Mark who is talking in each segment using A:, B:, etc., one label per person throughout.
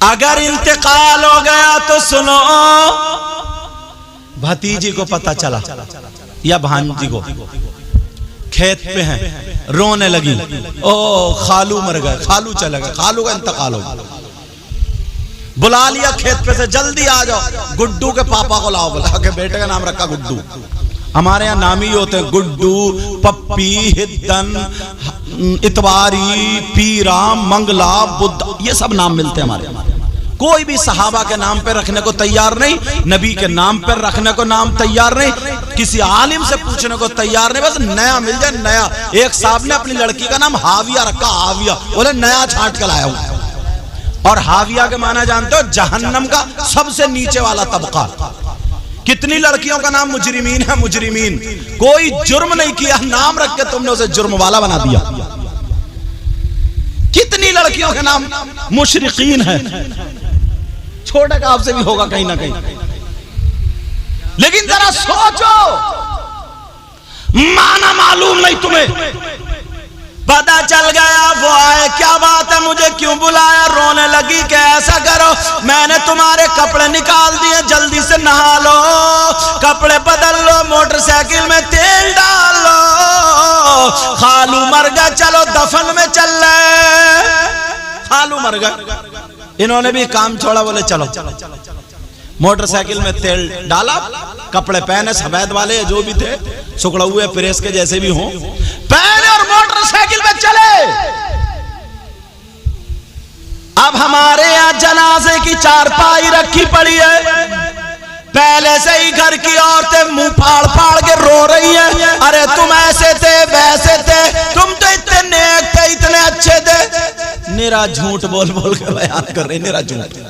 A: अगर इंतकाल हो गया तो सुनो, भतीजी को पता चला या भांजी को, खेत पे हैं, रोने लगी, ओ खालू मर गए, खालू चले गए, खालू का इंतकाल हो गया। बुला लिया खेत पे से, जल्दी आ जाओ, गुड्डू के पापा को लाओ। बुला के बेटे का नाम रखा गुड्डू। हमारे यहाँ नाम ही होते हैं गुड्डू, पप्पी, हिद्दन, इतवारी, पीरा, मंगला, बुद्ध, ये सब नाम मिलते हैं हमारे यहाँ। कोई भी सहाबा के नाम पे रखने को तैयार नहीं, नबी के नाम पर रखने को नाम तैयार नहीं, किसी आलिम से पूछने को तैयार नहीं, बस नया मिल जाए नया। एक साहब ने अपनी लड़की का नाम हाविया रखा, हाविया, बोले नया छांट के लाया हूं। और हाविया के माना जानते हो, जहन्नम का सबसे नीचे वाला तबका। कितनी लड़कियों का नाम मुजरिमीन है, मुजरिमीन, कोई जुर्म नहीं किया, नाम रख के तुमने उसे जुर्म वाला बना दिया। कितनी लड़कियों के नाम मुशरिकीन है, छोटे का आपसे भी होगा कहीं ना कहीं। लेकिन जरा सोचो, माना मालूम नहीं तुम्हें, पता चल गया वो आए, क्या बात है, मुझे क्यों बुलाया, रोने लगी कि ऐसा करो, मैंने तुम्हारे कपड़े निकाल दिए, जल्दी से नहा लो, कपड़े बदल लो, मोटरसाइकिल में तेल डाल लो, खालू मर गया, चलो दफन में चल रहे। खालू मर गया, इन्होंने भी काम छोड़ा, बोले चलो। मोटरसाइकिल में तेल डाला, कपड़े पहने, सफेद वाले जो भी थे, सुखड़ा हुए प्रेस के जैसे भी हों, पहने और मोटरसाइकिल में चले। अब हमारे यहाँ जनाजे की चारपाई रखी पड़ी है, पहले से ही घर की औरतें मुंह फाड़ फाड़ के रो रही है, अरे तुम ऐसे थे वैसे थे, तुम तो इतने नेक थे, इतने अच्छे थे। निरा झूठ बोल बोल के बयान कर रहे, निरा झूठ।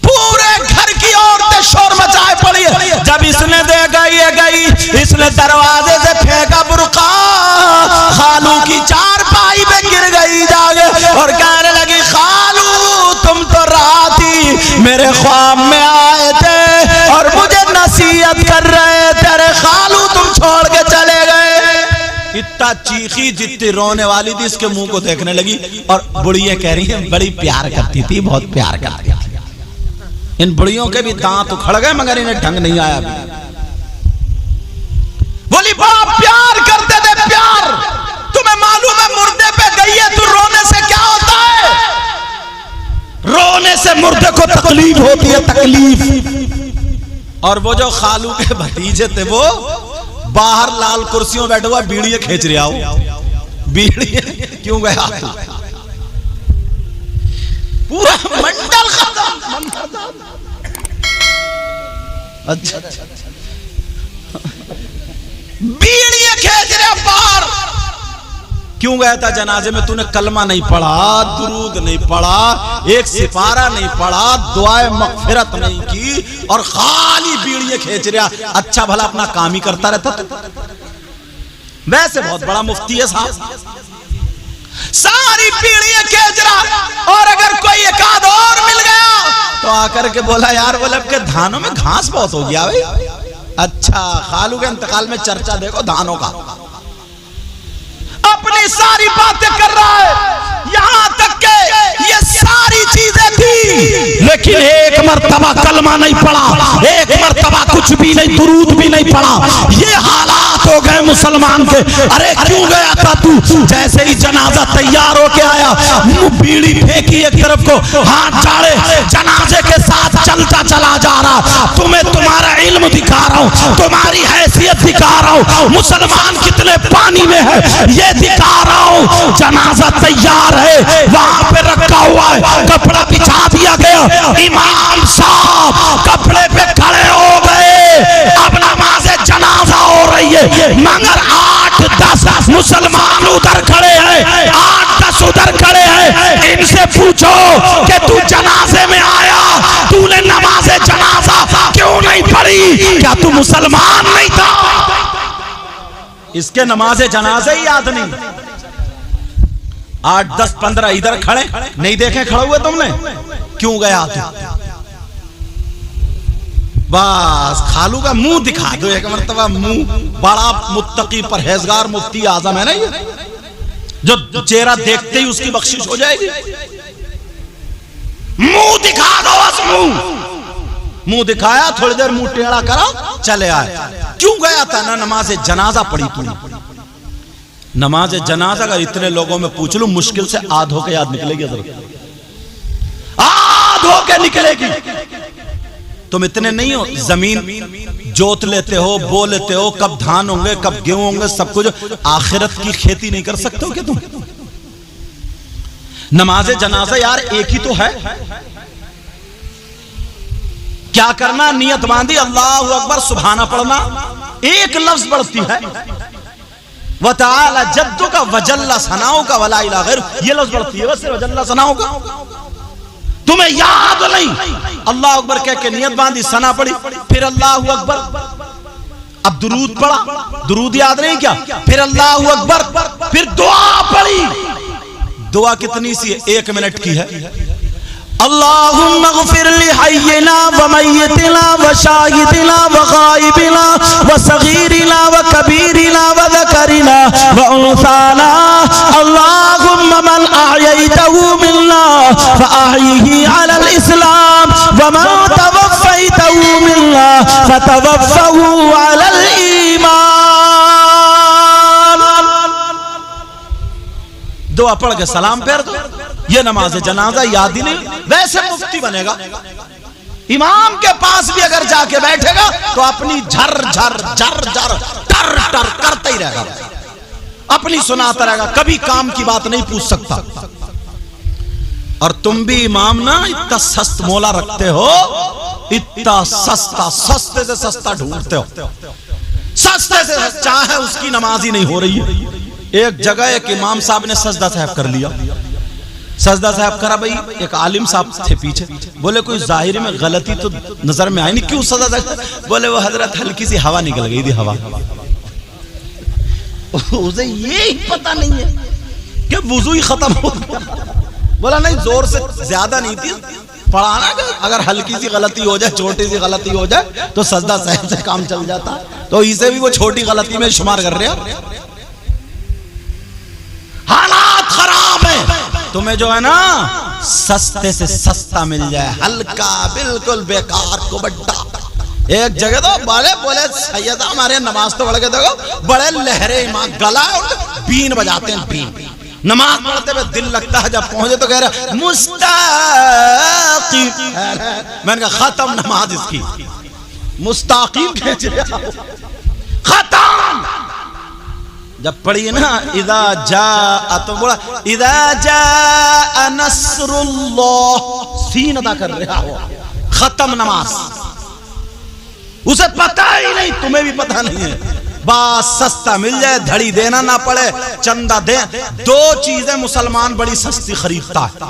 A: पूरे घर की औरतें शोर मचाए पड़ी है। जब इसने देखा ये गई, इसने दरवाजे से फेंका बुर्का, खालू की चारपाई पे गिर गई जागे और कहने लगी, खालू तुम तो रात ही मेरे ख्वाब में आए थे और मुझे नसीहत कर रहे थे, अरे खालू तुम छोड़ के चले गए। इतना चीखी, जितनी रोने वाली थी, इसके मुंह को देखने लगी। और बुढ़िया कह रही है बड़ी प्यार करती थी, बहुत प्यार करती थी। इन बुढ़ियों के भी दांत उखड़ गए, मगर इन्हें ढंग नहीं आया। बोली बड़ा प्यार करते थे, प्यार। तुम्हें मालूम है मुर्दे पे गई है, तू रोने से क्या होता है? रोने से मुर्दे को तकलीफ होती है, तकलीफ। और वो जो खालू के भतीजे थे, वो बाहर लाल कुर्सियों बैठे हुआ बीड़ियां खींच रहा हो। बीड़ियां क्यों गया? पूरा मंडल खत्म। अच्छा, बीड़ियां खींच रहा बाहर। क्यों गया था जनाजे में? तूने कलमा नहीं पढ़ा, दुरूद नहीं पढ़ा, एक सिपारा नहीं पढ़ा, दुआए मगफिरत नहीं की और खाली बीड़ियां खींच रहा। अच्छा भला अपना काम ही करता रहता। वैसे बहुत बड़ा मुफ्ती है साहब, सारी बीड़ियां खींच रहा। और अगर कोई एक आध और मिल गया तो आकर के बोला, यार बोले अब के धानों में घास बहुत हो गया भाई। अच्छा, खालू के इंतकाल में चर्चा देखो धानों का। अपनी सारी बातें कर रहा है, यहां तक के ये सारी चीजें थी, लेकिन एक मर्तबा कलमा नहीं पढ़ा, एक मर्तबा कुछ भी नहीं, दुरूद भी नहीं पढ़ा। ये हालात हो गए मुसलमान के। अरे क्यों गया था तू? जैसे ही जनाजा तैयार होके आया, मुंह बीड़ी फेंकी एक तरफ को, हाथ झाड़े, जनाजे के साथ चलता चला जा रहा। तुम्हें तुम्हारा इल्म दिखा रहा हूं, तुम्हारी हैसियत दिखा रहा हूं, मुसलमान कितने पानी में है ये दिखा रहा हूं। जनाजा तैयार है, वहां पे रखा हुआ है, कपड़ा बिछा दिया गया। इमाम साहब कपड़े पे खड़े हो गए, अब नमाज जनाजा हो रही है, मगर 8-10 मुसलमान उधर खड़े हैं, 8-10 उधर खड़े हैं। इनसे पूछो कि तू जनाजे में आया, तूने नमाज जनाजा क्यों नहीं पढ़ी? क्या तू मुसलमान नहीं था? इसके नमाज जनाजे ही याद नहीं। 8-10-15 इधर खड़े नहीं देखे, खड़े हुए तुमने? क्यों गया तू? बस खालू का मुंह दिखा दो एक मर्तबा, मुंह। बड़ा मुत्तकी परहेजगार मुफ्ती आजम है ना ये, जो चेहरा देखते ही उसकी बख्शिश हो जाएगी। मुंह दिखा दो, बस मुंह दिखाया, थोड़ी देर मुंह टेढ़ा करा, चले आए। क्यों गया था ना? नमाज जनाजा पढ़ी तूने। नमाज जनाजा अगर इतने लोगों में पूछ लूं, मुश्किल से आध होके याद निकलेगी, आध होके निकलेगी। तुम इतने नहीं हो, जमीन जोत लेते हो, बो लेते हो, कब धान होंगे कब गेहूं होंगे सब कुछ, आखिरत की खेती नहीं कर सकते हो क्या तुम? नमाज जनाजा यार एक ही तो है, क्या करना? नियत बांधी, अल्लाहु अकबर सुभाना पढ़ना, एक लफ्ज बढ़ती है, व तआला जद्दु का वजल्ला सनाओ का वला इला गैर, ये लफ्ज बढ़ती है बस, वजल्ला सनाओ का। तुम्हें याद नहीं, अल्लाह अकबर कह के नियत बांधी, सना पड़ी, फिर अल्लाहु अकबर, अब दुरूद पढ़ा, दुरूद याद नहीं क्या, फिर अल्लाहु अकबर, फिर दुआ पढ़ी। दुआ कितनी सी है? 1 मिनट की है। अल्लाहुम्मा ग़फ़िर ली हय्यिना व मय्यितिना व शाहिदिना व गायबिना व सगीरिना व कबीरिना व ज़करिना व उन्साना, अल्लाहुम्मा मन अहयैतहु मिन्ना फ़अहयिही अलल इस्लाम व मन तवफ़्फ़ैतहु मिन्ना फ़तवफ़्फ़हु अलल ईमान। दुआ पढ़ के सलाम फेर दो। ये नमाज जनाजा याद ही नहीं, वैसे मुफ्ती बनेगा। इमाम के पास भी अगर जाके बैठेगा तो अपनी झर झर झर झर टर टर करता ही रहेगा, अपनी सुनाता रहेगा, कभी काम की बात नहीं पूछ सकता। और तुम भी इमाम ना इतना सस्त मोला रखते हो, इतना सस्ता, सस्ते से सस्ता ढूंढते हो, सस्ते से, चाहे उसकी नमाज ही नहीं हो रही है। एक जगह एक इमाम साहब ने सजदा साहब कर लिया, सजदा साहब करा, भाई एक आलिम साहब थे पीछे, बोले कोई जाहिर में गलती तो नजर में आई नहीं, क्यों सजदा साहब? बोले वो हजरत हल्की सी हवा निकल गई थी, हवा। उसे ये ही पता नहीं है कि वुजू ही खत्म हो गया। बोला नहीं, जोर से ज्यादा नहीं थी, पढ़ाना अगर हल्की सी गलती हो जाए, छोटी सी गलती हो जाए तो सजदा साहब से काम चल जाता, तो इसे भी वो छोटी गलती में शुमार कर रहे हैं। हालात खराब है, तुम्हें जो है ना सस्ते से सस्ता मिल जाए, हल्का बिल्कुल बेकार को बड्डा। एक जगह तो बोले सैयद हमारे नमाज तो पढ़ के देखो, बड़े लहरे इमाम, गला और बीन बजाते हैं, बीन। नमाज पढ़ते हुए दिल लगता है, जब पहुंचे तो कह रहे मुस्ताकीम। मैंने कहा खत्म नमाज इसकी, मुस्ताकीम खत्म। जब पढ़िए ना इदा जा, तो बोला इदा जा नस्रुल्लाह, सीन अदा कर रहा हो, खत्म नमाज। उसे पता ही नहीं, तुम्हें भी पता नहीं है, बस सस्ता मिल जाए, धड़ी देना ना पड़े, चंदा दे। 2 चीजें मुसलमान बड़ी सस्ती खरीदता है,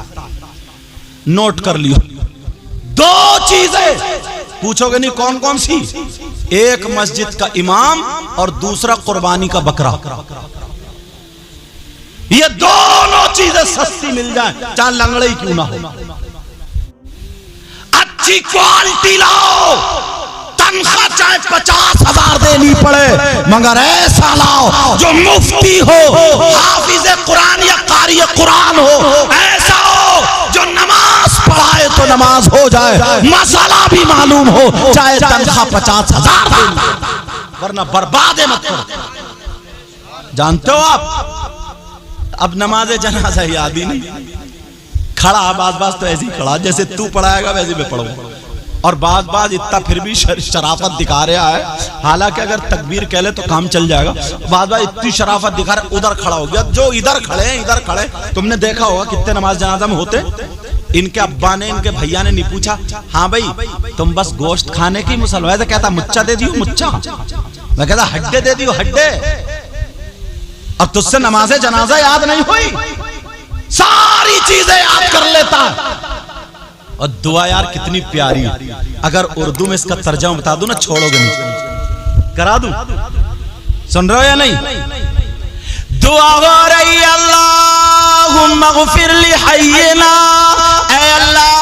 A: नोट कर लियो। 2 चीजें पूछोगे नहीं कौन कौन सी? एक मस्जिद का इमाम और दूसरा कुर्बानी का बकरा। ये दोनों चीजें सस्ती मिल जाए, चाहे लंगड़े ही क्यों ना हो। अच्छी क्वालिटी लाओ, तनख्वाह चाहे 50,000 देनी पड़े, मगर ऐसा लाओ जो मुफ्ती हो, हाफिज कुरान या कारी कुरान हो, ऐसा हो जो नमाज पढ़ाए तो नमाज हो जाए, मसाला भी मालूम हो, चाहे तनख्वाह 50,000 देनी, वरना बर्बाद मत करो। जानते हो आप, अब नमाज जनाजा याद ही नहीं, खड़ा बाज तो ऐसे ही खड़ा, जैसे तू पढ़ाएगा वैसे मैं पढ़ूंगा, और बाज इतना फिर भी शराफत दिखा रहा है। हालांकि अगर तकबीर कह ले तो काम चल जाएगा, बाज इतनी शराफत दिखा रहा, उधर खड़ा हो गया। जो इधर खड़े हैं, इधर खड़े, तुमने देखा होगा कितने नमाज जनाजा में होते। इनके अब्बा ने, इनके भैया ने नहीं पूछा, हाँ भाई तुम बस गोश्त खाने की मुसलमान, तो कहता मुच्चा दे दियो मुच्चा, मैं कहता हड्डे दे दियो हड्डे। और तुझसे नमाज जनाजा याद नहीं हुई, सारी चीजें याद कर लेता है। और दुआ यार कितनी प्यारी, अगर उर्दू में इसका तर्जुमा बता दूं ना, छोड़ोगे नहीं, करा दूं, सुन रहे हो या नहीं? दुआ हो रही अल्लाहुम्मा ग़फ़िर ली हय्यिना, ऐ अल्लाह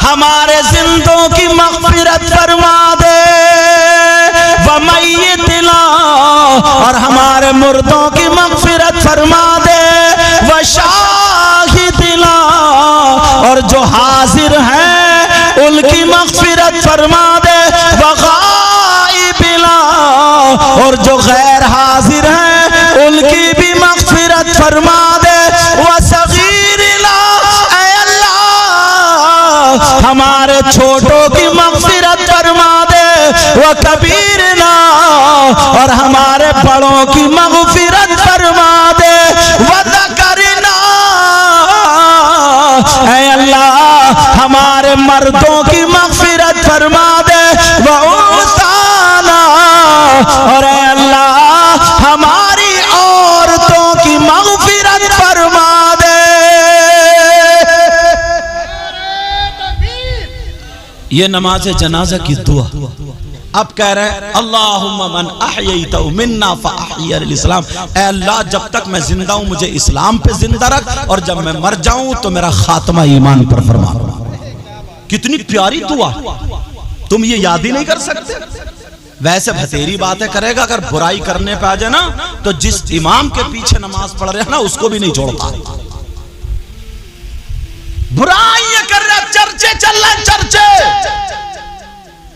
A: हमारे जिंदों की मग़फ़िरत फरमा दे, व मय्यितिना, और हमारे मुर्दों की मग़फ़िरत फरमा दे, व शाहिदिना, फरमा दे, व सगीरना, ऐ अल्लाह हमारे छोटों की मग़फ़िरत फरमा दे, व कबीरना, और हमारे बड़ों की मग़फ़िरत फरमा दे, व ज़करना, ऐ अल्लाह हमारे मर्दों की मग़फ़िरत फरमा दे, व उन्साना, और ऐ अल्लाह हमारी औरतों की मग़फ़िरत फरमा दे। ये नमाज जनाजा की दुआ। अब कह रहे हैं अल्लाहुम्मा मन अहयैतहु मिन्ना फअहयिह अल-इस्लाम, ऐ अल्लाह जब तक मैं जिंदा हूं मुझे इस्लाम पे जिंदा रख, और जब मैं मर जाऊं तो मेरा खात्मा ईमान पर फरमा। कितनी प्यारी दुआ, तुम ये याद ही नहीं कर सकते। वैसे भतेरी बातें करेगा, अगर बुराई करने पे आ जाए ना तो जिस इमाम के पीछे नमाज पढ़ रहे हैं ना उसको भी नहीं छोड़ता। बुराई कर रहा, चर्चे चल रहे, चर्चे।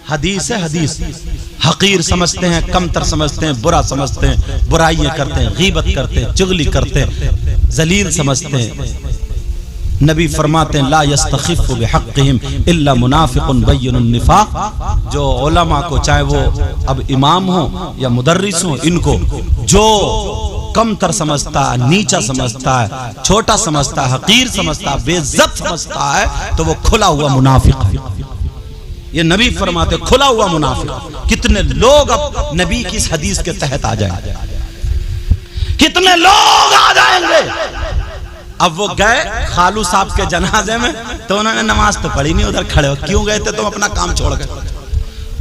A: हदीस है, हदीस हकीर समझते हैं, कमतर समझते हैं, बुरा समझते हैं, बुराइयां करते हैं, गीबत करते हैं, चुगली करते हैं, जलील समझते हैं। नबी फरमाते हैं ला यस्तखिफ़ु बिहक़्क़िहिम इल्ला मुनाफ़िक़ुन बय्यिनुन निफ़ाक़। जो उलमा को, चाहे वो अब इमाम हो या मुदर्रिस हो, इनको जो कमतर समझता है, नीचा समझता है, छोटा समझता है, हकीर समझता है, बेइज्जत समझता है, तो वो खुला हुआ मुनाफिक। ये नबी फरमाते खुला हुआ मुनाफिक। कितने लोग अब नबी की इस हदीस के तहत आ जाएंगे, कितने लोग आ जाएंगे। अब वो गए खालू साहब के जनाजे में, तो उन्होंने नमाज तो पढ़ी नहीं, उधर खड़े हो। क्यों गए थे? तुम अपना काम छोड़ गए।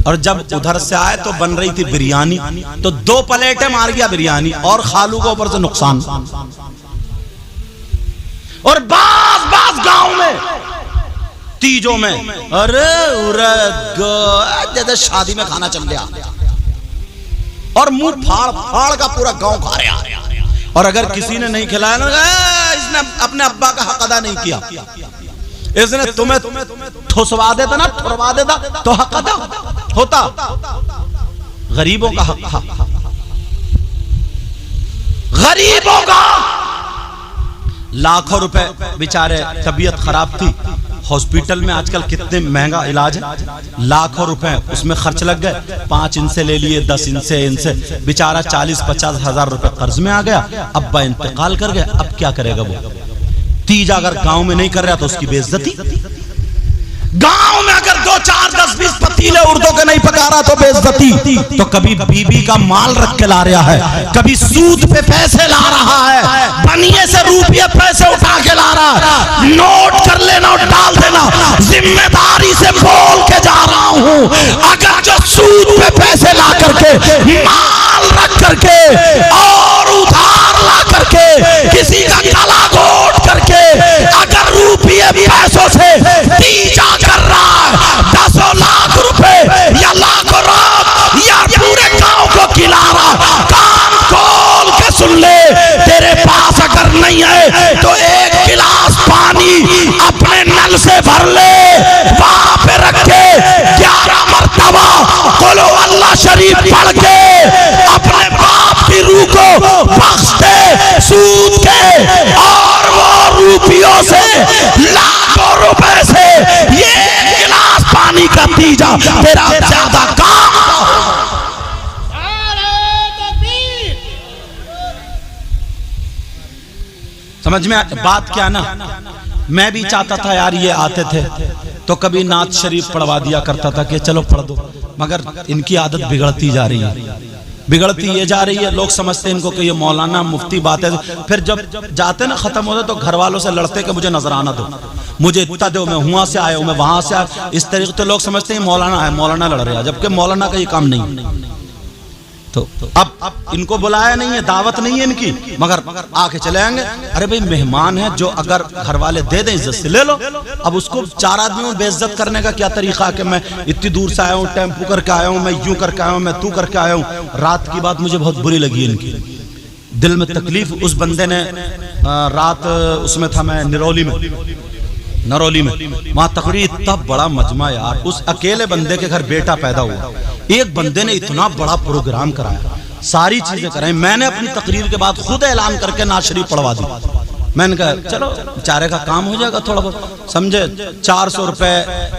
A: और जब उधर से आए तो बन रही थी बिरयानी, तो 2 प्लेटें मार गया बिरयानी, और खालू को ऊपर से नुकसान। और बास गांव में तीजों में, अरे जैसे शादी में खाना चल गया, और मुंह फाड़ फाड़ का पूरा गांव खा रहा। और अगर किसी ने नहीं खिलाया ना, इसने अपने अब्बा का हक अदा नहीं किया, इसने तुम्हें ठुसवा देता ना, ठुरवा देता, तो हक अदा होता। गरीबों का हक था, गरीबों का। लाखों रुपए बेचारे, तबीयत खराब थी, हॉस्पिटल में आजकल कितने महंगा इलाज है, लाखों रुपए उसमें खर्च लग गए। 5 इनसे ले लिए, 10 इनसे, बेचारा 40-50 हजार रुपए कर्ज में आ गया। अब्बा इंतकाल कर गए, अब क्या करेगा वो? तीज अगर गांव में नहीं कर रहा तो उसकी बेइज्जती। गांव में अगर 2, 4, 10, 20 पतीले उर्दों के नहीं पका रहा तो बेइज्जती। तो कभी बीबी का माल रख के ला रहा है, कभी सूद पे पैसे ला रहा है, बनिए से रुपये पैसे उठा के ला रहा है। नोट कर लेना और डाल देना, जिम्मेदारी से बोल के जा रहा हूं। अगर जो सूद पे पैसे ला करके, माल रख करके और उधार ला करके, किसी का गला घोट करके, अगर रुपये पैसों से तीजा कर रहा है, 10 लाख रुपए या लाखों रात या पूरे गांव को खिला रहा, कान खोल के सुन ले, तेरे पास अगर नहीं है तो 1 गिलास पानी अपने नल से भर ले, वहां पे रख के 11 मरतबा कुल अल्लाह शरीफ पढ़ के अपने बाप की रूह को बख्श दे सूद के, और वो रुपयों से, लाखों रुपए से ये 1 गिलास पानी का तीजा तेरा ज्यादा काम। समझ में बात क्या ना? मैं भी चाहता था यार ये आते थे तो कभी नात शरीफ पढ़वा दिया करता था कि चलो पढ़ दो, मगर इनकी आदत बिगड़ती जा रही है, बिगड़ती ये जा रही है। लोग समझते हैं इनको कि ये मौलाना मुफ्ती बात है, फिर जब जाते ना खत्म होते तो घर वालों से लड़ते कि मुझे नजराना दो, मुझे इतना दो, मैं वहां से आया हूं, मैं वहां से आया। इस तरीके से लोग समझते हैं मौलाना है, मौलाना लड़ रहा है, जबकि मौलाना का ये काम नहीं। तो अब इनको बुलाया नहीं है, दावत नहीं है इनकी, मगर आके चले आएंगे। अरे भाई मेहमान है, जो अगर घर वाले दे दें इज्जत से ले लो। अब उसको 4 आदमियों में बेइज्जत करने का क्या तरीका कि मैं इतनी दूर से आया हूँ, टेम्पू करके आया हूँ, मैं यूं करके आया हूँ, मैं तू करके आया हूँ। रात की बात मुझे बहुत बुरी लगी इनकी, दिल में तकलीफ। उस बंदे ने रात उसमें था, मैं नरौली में, वहां तकरीर, इतना बड़ा मजमा यार। उस अकेले बंदे के घर बेटा पैदा हुआ, एक बंदे ने इतना बड़ा प्रोग्राम कराया, सारी चीजें कराई। मैंने अपनी तकरीर के बाद खुद ऐलान करके नाज शरीफ पढ़वा दी। मैंने कहा चलो बेचारे का काम हो जाएगा थोड़ा बहुत, समझे। 400 रुपए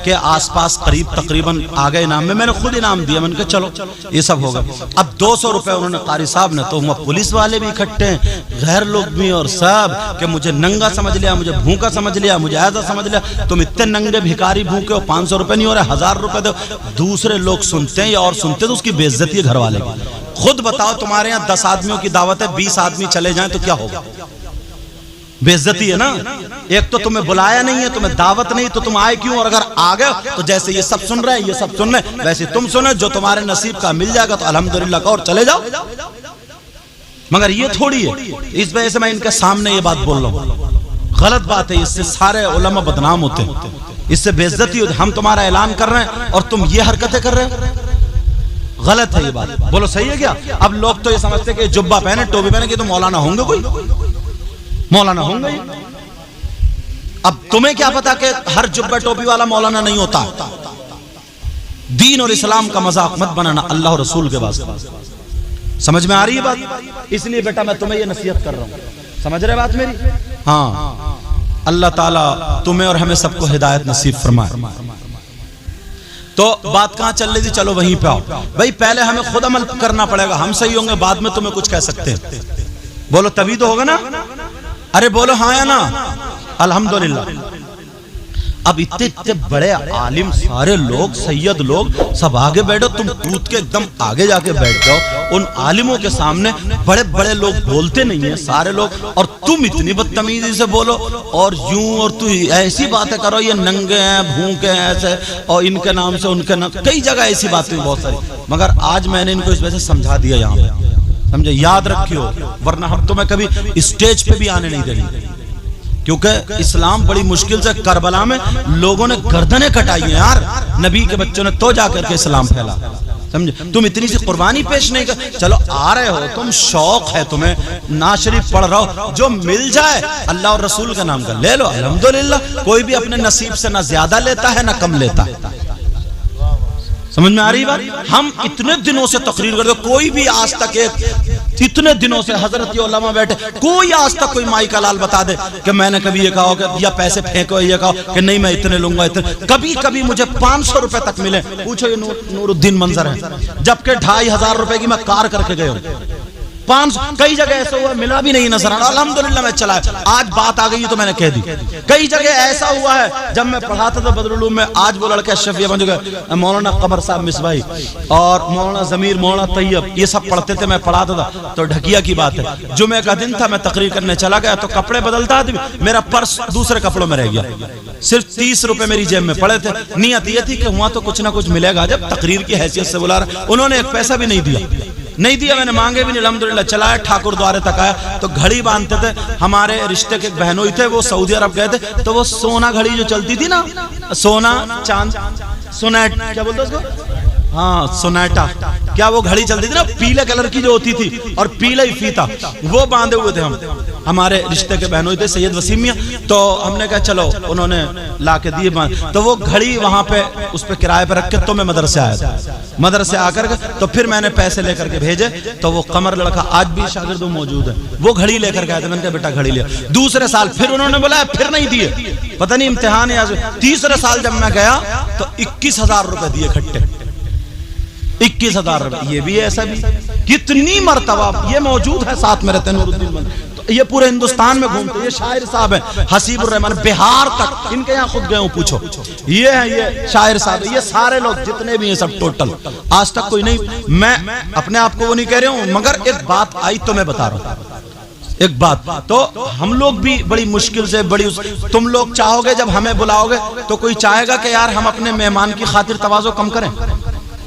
A: के आसपास करीब तकरीबन आ गए इनाम में, मैंने खुद इनाम दिया। मैंने कहा चलो ये सब होगा। अब 200 रुपए उन्होंने कारी साहब ने, तो पुलिस वाले भी इकट्ठे हैं, गैर लोग भी, और सब कि मुझे नंगा समझ लिया, मुझे भूखा समझ लिया, मुझे ऐसा समझ लिया, तुम इतने नंगे भिखारी भूखे हो, 500 रुपए नहीं हो रहे, 1000 रुपए दो। दूसरे लोग सुनते हैं या और सुनते हैं तो उसकी बेइज्जती है घर वाले की। खुद बताओ तुम्हारे यहाँ 10 आदमियों की दावत है, 20 आदमी चले जाएं तो क्या होगा? बेइज्जती है ना। एक तो तुम्हें बुलाया नहीं है, तुम्हें दावत नहीं, तो तुम आए क्यों? और अगर आ गए तो जैसे ये सब सुन रहे हैं, ये सब सुन रहे हैं, वैसे तुम सुने, जो तुम्हारे नसीब का मिल जाएगा तो अल्हम्दुलिल्लाह का और चले जाओ। मगर ये थोड़ी है। इस वजह से मैं इनके सामने ये बात बोल रहा हूँ, गलत बात है। इससे सारे उलमा बदनाम होते हैं, इससे बेइज्जती होती। हम तुम्हारा ऐलान कर रहे हैं और तुम ये हरकतें कर रहे हो, गलत है ये बात। बोलो सही है क्या? अब लोग तो ये समझते कि जुब्बा पहने, टोपी पहने कि तो मौलाना होंगे, कोई मौलाना होंगे। अब तुम्हें क्या पता कि हर जुब्बा टोपी वाला मौलाना नहीं होता। दीन और इस्लाम का मजाक मत बनाना अल्लाह और रसूल के वास्ते। समझ में आ रही है बात? इसलिए बेटा मैं तुम्हें ये नसीहत कर रहा हूं, समझ रहे बात मेरी? हाँ, अल्लाह ताला तुम्हें और हमें सबको हिदायत नसीब फरमाए। तो बात कहां चल रही थी? चलो वहीं पे आओ भाई। पहले हमें खुद अमल करना पड़ेगा, हम सही होंगे, बाद में तुम्हें कुछ कह सकते हैं। बोलो तभी तो होगा ना। अरे बोलो हाँ या ना? अल्हम्दुलिल्लाह। अब इतने इतने बड़े आलिम, सारे लोग, सैयद लोग सब आगे बैठो, तुम कूद के एकदम आगे जाके बैठ जाओ। उन आलिमों के सामने बड़े बड़े लोग बोलते नहीं है, सारे लोग, और तुम इतनी बदतमीजी से बोलो और यूं, और तू ऐसी बातें करो, ये नंगे हैं, भूखे हैं, ऐसे, और इनके नाम से उनके नाम, कई जगह ऐसी बातें बहुत सारी। मगर आज मैंने इनको इस वजह से समझा दिया यहाँ पे, समझे, याद रखियो, वरना हम तुम्हें कभी स्टेज पे भी आने नहीं देंगे। क्योंकि इस्लाम बड़ी मुश्किल से, करबला में लोगों ने गर्दनें कटाई हैं यार, नबी के बच्चों ने, तो जाकर के इस्लाम फैला, समझे। तुम इतनी सी कुर्बानी पेश नहीं कर, चलो आ रहे हो तुम, शौक है तुम्हें, नाज शरीफ पढ़ रहा हो, जो मिल जाए अल्लाह और रसूल का नाम का ले लो, अल्हम्दुलिल्लाह। कोई भी अपने नसीब से ना ज्यादा लेता है ना कम लेता है। समझ में आ रही बात? हम इतने दिनों से तकरीर करते, कोई भी आज तक इतने दिनों से हजरत ये उलमा बैठे, कोई आज तक कोई माई का लाल बता दे कि मैंने कभी ये कहा कि या पैसे फेंको, ये कहा कि नहीं मैं इतने लूंगा, इतने। कभी कभी मुझे 500 रुपए तक मिले, पूछो ये नूरुद्दीन मंजर है, जबकि 2500 रुपए की मैं कार करके गया हूँ। 500 कई जगह ऐसा हुआ मिला भी नहीं नजर आ रहा, अल्हम्दुलिल्लाह मैं चला। आज बात आ गई है तो मैंने कह दी। कई जगह ऐसा हुआ है, जब मैं पढ़ाता था बदरुल उलूम में, आज वो लड़के अशरफिया बन चुके, मौलाना कमर साहब मिसबाही और मौलाना जमीर, मौलाना तैयब, ये सब पढ़ते थे, मैं पढ़ाता था। तो ढकिया की बात है, जुमे का दिन था, मैं तकरीर करने चला गया, तो कपड़े बदलता था, मेरा पर्स दूसरे कपड़ों में रह गया। सिर्फ 30 रुपए मेरी जेब में पड़े थे। नियत ये थी कि वहां तो कुछ ना कुछ मिलेगा, जब तकरीर की हैसियत से बुला रहा। उन्होंने एक पैसा भी नहीं दिया, मैंने मांगे भी नहीं, अल्हम्दुलिल्लाह चलाया, ठाकुर द्वारे तक आया। तो घड़ी बांधते थे, हमारे रिश्ते के बहनोई थे, वो सऊदी अरब गए थे, तो वो सोना घड़ी जो चलती थी ना, सोना चांद, सोनेट, क्या बोलते उसको, हाँ सोनेटा, क्या वो घड़ी चलती थी ना, पीले कलर की जो होती थी, और पीला ही फीता, वो बांधे हुए थे हम, हमारे रिश्ते के बहनों थे सैयद वसीम मियां। तो हमने कहा चलो, उन्होंने ला के दिए, तो वो घड़ी वहां पे उस पे किराए पे रख के, तो मैं मदरसे आया था। मदरसे आकर तो फिर मैंने पैसे लेकर के भेजे, तो वो कमर लड़का आज भी शागिर्द मौजूद है, वो घड़ी लेकर के आया था। मैंने कहा बेटा घड़ी लिया। दूसरे साल फिर उन्होंने बोला, फिर नहीं दिए, पता नहीं इम्तिहान है। तीसरे साल जब मैं गया तो 21,000 रुपए दिए खट्टे, 21,000 रुपए। ये भी ऐसा भी कितनी मर्तबा ये मौजूद है, साथ में रहते नूरुद्दीन, तो ये पूरे हिंदुस्तान में घूमते। ये शायर साहब है हसीबुर रहमान, बिहार तक, इनके यहाँ खुद गए हूँ, पूछो। ये है, ये शायर साहब, ये सारे लोग जितने भी हैं सब टोटल, आज तक कोई नहीं। मैं अपने आप को वो नहीं कह रहा हूँ, मगर एक बात आई तो मैं बता रहा हूँ, एक बात। तो हम लोग भी बड़ी मुश्किल से, बड़ी तुम लोग चाहोगे जब हमें बुलाओगे तो कोई चाहेगा कि यार हम अपने मेहमान की खातिर तवाज़ो कम करें?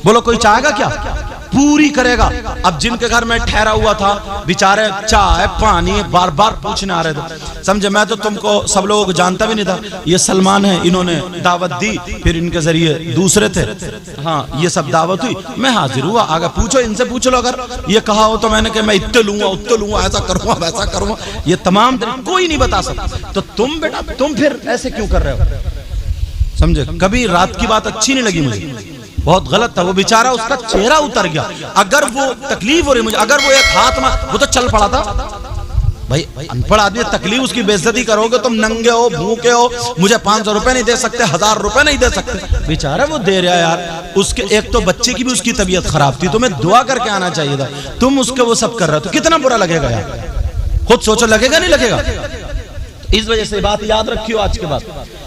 A: बोलो कोई चाहेगा क्या? पूरी करेगा। अब जिनके घर में ठहरा हुआ था, बेचारे चाय पानी बार बार पूछने आ रहे थे, समझे। मैं तो तुमको सब लोगों को जानता भी नहीं था, ये सलमान है, इन्होंने दावत दी, फिर इनके जरिए दूसरे थे, हाँ ये सब दावत हुई, मैं हाजिर हुआ। आगे पूछो, इनसे पूछ लो, अगर ये कहा हो तो मैंने कहा मैं इतने लूंगा, उतने लूंगा, ऐसा करूंगा, वैसा करूंगा, ये तमाम कोई नहीं बता सकता। तो तुम बेटा, तुम फिर ऐसे क्यों कर रहे हो, समझे। कभी रात की बात अच्छी नहीं लगी मुझे, बहुत गलत था। वो बेचारा, उसका चेहरा उतर गया। अगर वो तकलीफ हो रही मुझे, अगर वो एक हाथ में, वो तो चल पड़ा था। भाई अनपढ़ आदमी, तकलीफ, उसकी बेइज्जती करोगे तुम। नंगे हो, भूखे हो, मुझे 500 रुपए नहीं दे सकते, 1000 रुपए नहीं दे सकते। बेचारा वो दे रहा है यार। उसके एक तो बच्चे की भी उसकी तबीयत खराब थी, तुम्हें दुआ करके आना चाहिए था। तुम उसके वो सब कर रहे हो तो कितना बुरा लगेगा यार। खुद सोचो, लगेगा नहीं लगेगा। इस वजह से बात याद रखियो आज के बाद।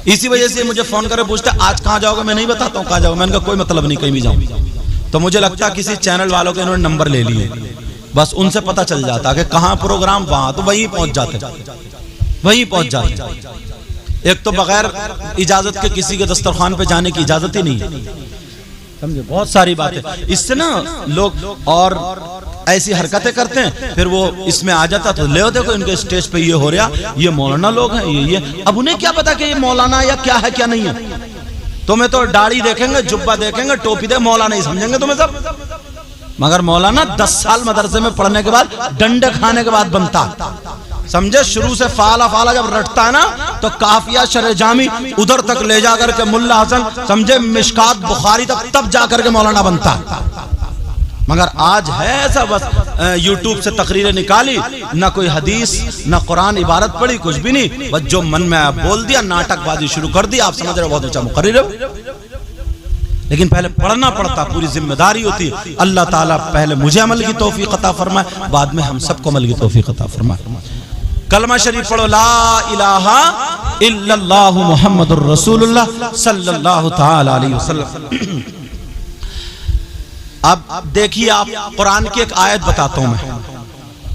A: इसी वजह से मुझे फोन करे पूछते आज कहाँ जाओगे, मैं नहीं बताता हूँ कहाँ जाओगे। मैंने कहा कोई मतलब नहीं, कहीं भी जाऊँ। तो मुझे लगता है किसी चैनल वालों के इन्होंने नंबर ले लिए, बस उनसे पता चल जाता कि कहाँ प्रोग्राम, वहां तो वहीं पहुंच जाते, वहीं पहुंच जाते। एक तो बगैर इजाजत के किसी के दस्तरखान पे जाने की इजाजत ही नहीं है, समझे। बहुत सारी बातें इससे ना लोग और ऐसी हरकतें करते हैं, फिर वो इसमें आ जाता तो ले देखो इनके स्टेज पे ये हो रहा, ये मौलाना लोग हैं, ये। अब उन्हें क्या पता कि ये मौलाना या क्या है क्या नहीं है। तुम्हें तो दाढ़ी देखेंगे, जुब्बा देखेंगे, टोपी दे, मौलाना ही समझेंगे तुम्हें सब। मगर मौलाना 10 साल मदरसे में पढ़ने के बाद, डंडे खाने के बाद बनता, समझे। शुरू से फाला फाला जब रटता है ना, तो काफिया शरे जामी उधर तक ले जाकर के मुल्ला हसन, समझे, मिशकात बुखारी तक, तब जाकर के मौलाना बनता। मगर आज है ऐसा, बस यूट्यूब से तकरीरें निकाली, ना कोई हदीस, ना कुरान इबारत पढ़ी, कुछ भी नहीं, बस जो मन में बोल दिया, नाटकबाजी शुरू कर दी। आप समझ रहे हो, बहुत ऊंचा मुकर्रिर हो। लेकिन पहले पढ़ना पड़ता, पूरी जिम्मेदारी होती है। अल्लाह ताला पहले मुझे अमल की तौफीक अता फरमाए, बाद में हम सबको अमल की तौफीक अता फरमाए। कलमा शरीफ पढ़ो, ला इलाहा इल्लल्लाहु मुहम्मदुर रसूलुल्लाह सल्लल्लाहु ताला अलैहि वसल्लम। अब देखिए, आप कुरान की एक आयत बताता हूं मैं,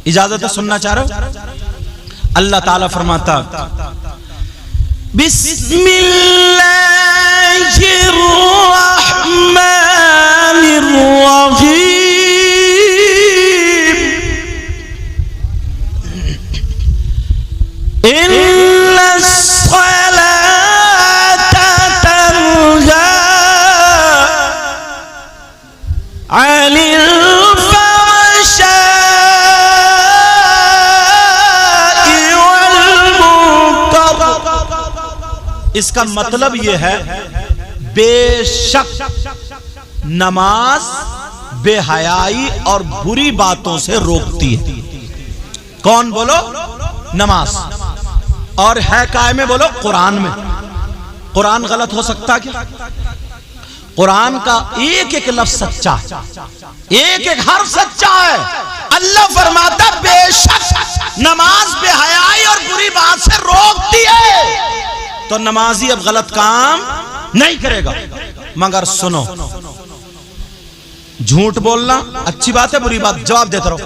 A: इजाजत है, सुनना चाह रहे हो। अल्लाह ताला फरमाता, बिस्मिल्लाहिर्रहमानिर्रहीम, इसका मतलब यह है, बेशक नमाज बेहयाई और बुरी बातों से रोकती है। कौन बोलो? नमाज। और है काय में बोलो? कुरान में। कुरान गलत हो सकता क्या? कुरान का एक एक लफ्ज सच्चा, एक एक हर्फ सच्चा है। अल्लाह फरमाता बेशक नमाज बेहयाई और बुरी बात से रोकती है। तो नमाजी अब गलत काम नहीं करेगा। मगर सुनो, झूठ बोलना अच्छी बात है, बुरी बात, जवाब देते रहो।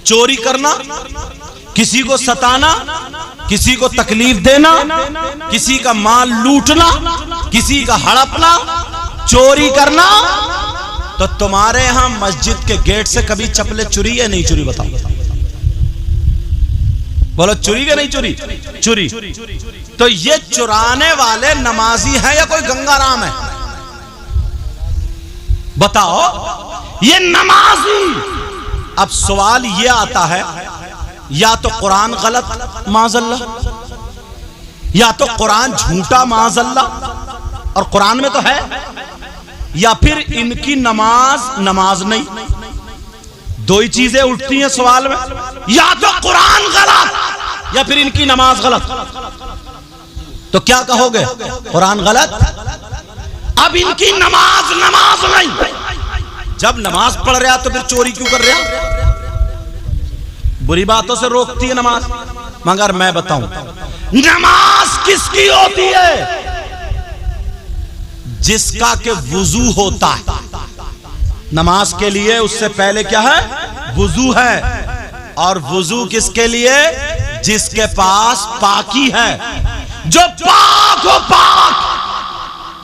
A: चोरी करना, किसी को सताना, किसी को तकलीफ देना, किसी का माल लूटना, किसी का हड़पना, चोरी करना, तो तुम्हारे यहां मस्जिद के गेट से कभी चप्पलें चुरी या नहीं चुरी? बताओ, बोलो, चुरी या नहीं चुरी? चुरी। तो ये चुराने वाले नमाजी हैं या कोई गंगाराम है? बताओ, ये नमाजी। अब सवाल ये आता है, या तो कुरान गलत माज़अल्लाह, या तो कुरान झूठा माज़अल्लाह, और कुरान में तो है, या फिर इनकी नमाज नहीं। दो ही चीजें उठती हैं सवाल में, या तो कुरान गलत या फिर इनकी नमाज गलत। तो क्या कहोगे? कुरान गलत, अब इनकी नमाज नहीं। जब नमाज पढ़ रहा तो फिर चोरी क्यों कर रहा? बुरी बातों से रोकती है नमाज। मगर मैं बताऊं, नमाज किसकी होती है? जिसका के वुजू होता है। नमाज के लिए उससे पहले क्या है? वुजू है। और वुजू किसके लिए? जिसके पास पाकी है, जो पाक हो पाक।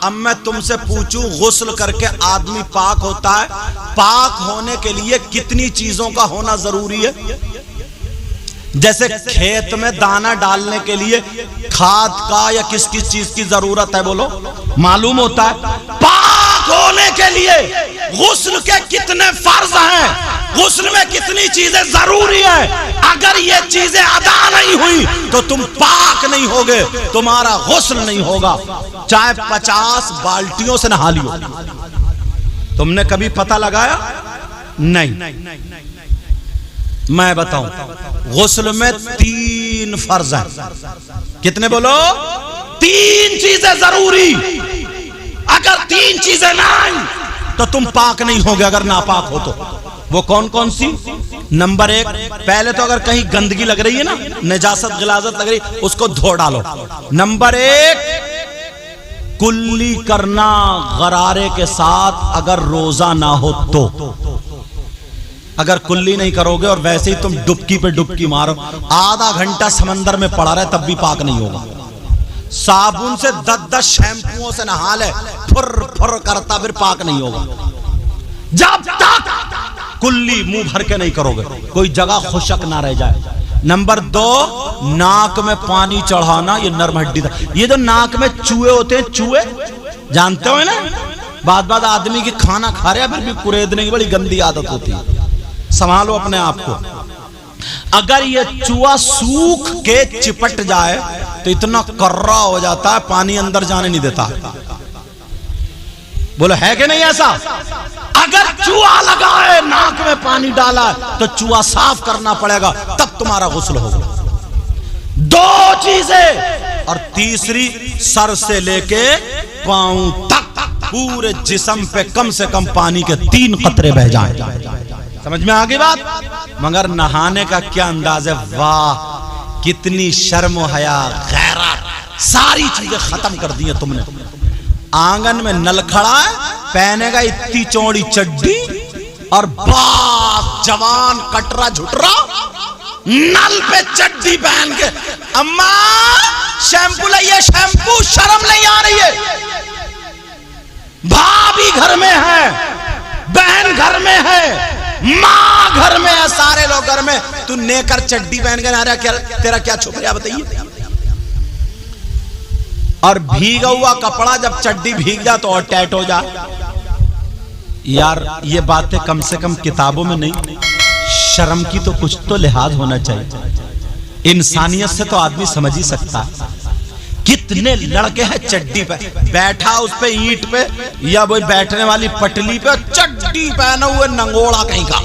A: अब मैं तुमसे पूछूं, गुस्ल करके आदमी पाक होता है? पाक होने के लिए कितनी चीजों का होना जरूरी है? जैसे खेत में दाना डालने के लिए खाद का या किस किस चीज की जरूरत है, बोलो, मालूम होता है? पाक होने के लिए गुस्ल के कितने फर्ज हैं? गुस्ल में कितनी चीजें जरूरी है, अगर ये चीजें अदा नहीं हुई तो तुम पाक नहीं होगे, तुम्हारा गुस्ल नहीं होगा। चाहे 50 बाल्टियों से नहा लियो, तुमने कभी पता लगाया? नहीं। मैं बताऊं, गुस्ल में 3 फर्ज हैं। कितने बोलो? 3 चीजें जरूरी। अगर 3 चीजें नहीं तो तुम पाक नहीं होगे, अगर नापाक हो तो। वो कौन कौन सी? नंबर 1, पहले तो अगर कहीं गंदगी लग रही है ना, निजासत गिलाजत लग रही, उसको धो डालो। नंबर 1, कुल्ली करना गरारे के साथ, अगर रोजा ना हो तो। अगर कुल्ली नहीं करोगे और वैसे ही तुम डुबकी पे डुबकी मारो, आधा घंटा समंदर में पड़ा रहे तब भी पाक नहीं होगा। साबुन से 10-10 शैम्पुओं से नहा ले, फुर फुर करता, फिर पाक नहीं होगा। जब तक कुल्ली मुंह भर के नहीं करोगे, कोई जगह खुशक ना रह जाए। नंबर 2, नाक में पानी चढ़ाना, ये नर्म हड्डी था। ये जो नाक में चूहे होते हैं, चूहे जानते हो ना, बाद आदमी की खाना खा रहे फिर भी कुरेदने की बड़ी गंदी आदत होती है। संभालो अपने आप को। अगर ये चूहा सूख के चिपट जाए तो इतना कर्रा हो जाता है, पानी अंदर जाने नहीं देता। बोलो है कि नहीं ऐसा? अगर चूहा लगा है, नाक में पानी डाला है, तो चूहा साफ करना पड़ेगा, तब तुम्हारा गुस्ल होगा। 2 चीजें। और तीसरी, सर से लेके पांव तक पूरे जिस्म पे कम से कम पानी के 3 कतरे बह जाएं। समझ में आ गई बात? मगर नहाने का क्या अंदाज है? वाह, कितनी शर्म हया गैरत, सारी चीजें खत्म कर दी है तुमने। आंगन में नल खड़ा है, पहनेगा इतनी चौड़ी चड्डी और बाप जवान कटरा झुटरा, नल पे चड्डी पहन के, अम्मा शैम्पू लाइए, शैम्पू, शर्म नहीं आ रही है? भाभी घर में है, बहन घर में है, माँ घर में है, सारे लोग घर में, तू नेकर चड्डी पहन के ना रहा, क्या तेरा क्या छुप रहा बताइए? और भीगा हुआ कपड़ा जब चड्डी भीग जा तो और टाइट हो जा। यार ये बातें कम से कम किताबों में नहीं, शर्म की तो कुछ तो लिहाज होना चाहिए। इंसानियत से तो आदमी समझ ही सकता है। कितने लड़के हैं चड्डी पे बैठा, उस पे ईंट पे या वो बैठने वाली पटली पे चड्डी पहने हुए नंगोड़ा कहीं का,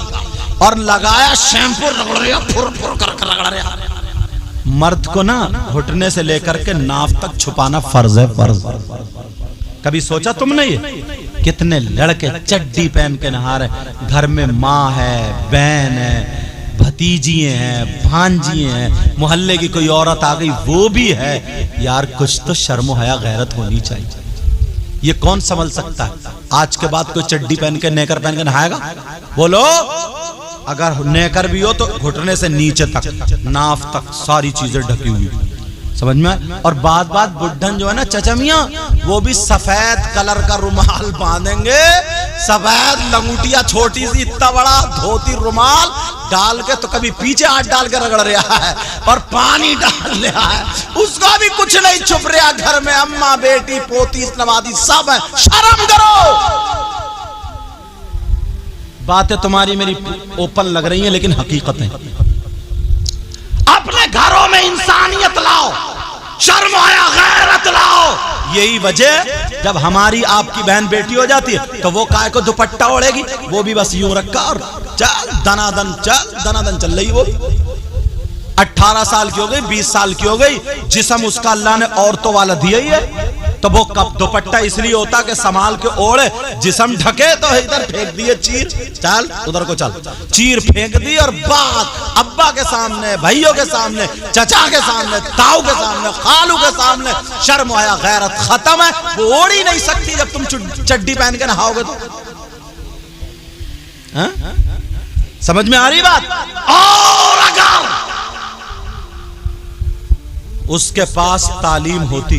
A: और लगाया शैम्पू, रगड़ रहा, फुर फुर कर रगड़ रहा। मर्द को ना घुटने से लेकर के नाफ तक छुपाना फर्ज है, फर्ज। कभी सोचा तुमने ये? कितने लड़के चड्डी पहन के नहा रहे, घर में माँ है, बहन है, भतीजियां हैं, भांजियां हैं, मोहल्ले की कोई औरत आ गई वो भी है। यार कुछ तो शर्म हया गैरत होनी चाहिए। ये कौन संभल सकता है? आज के बाद कोई चड्डी पहन के, नेकर पहन के नहाएगा? बोलो। अगर नेकर भी हो तो घुटने से नीचे तक, नाफ तक, सारी चीजें ढकी हुई, समझ में? और बात बुढ़न जो है ना, चचमिया, वो भी सफेद कलर का रुमाल बांधेंगे, सफेद लंगूटिया, छोटी सी इतना बड़ा धोती रुमाल डाल के, तो कभी पीछे हाथ डाल के रगड़ रहा है और पानी डाल रहा है, उसका भी कुछ नहीं छुप रहा। घर में अम्मा, बेटी, पोती, नवादी सब है। शर्म करो। बातें तुम्हारी मेरी ओपन लग रही हैं, लेकिन हकीकत है। अपने घरों में इंसानियत लाओ, शर्म आया गैरत लाओ। यही वजह, जब हमारी आपकी बहन बेटी हो जाती है तो वो काय को दुपट्टा ओढ़ेगी, वो भी बस यूं रखा और चल दनादन, चल दनादन चल रही। वो 18 साल की हो गई, 20 साल की हो गई, जिस्म उसका अल्लाह ने औरतों वाला दिया ही है, तो वो कब दुपट्टा इसलिए होता कि संभाल के ओढ़े, जिस्म ढके तो इधर फेंक दिए चीर, चल उधर को चल, चीर फेंक दी और बात अब्बा के सामने, भाइयों के सामने, चचा के सामने, ताऊ के सामने, खालू के सामने, शर्म आया गैरत खत्म है। वो ओढ़ ही नहीं सकती जब तुम चड्डी पहन के नहाओगे तो। हा? समझ में आ रही बात? और अगर उसके पास तालीम होती,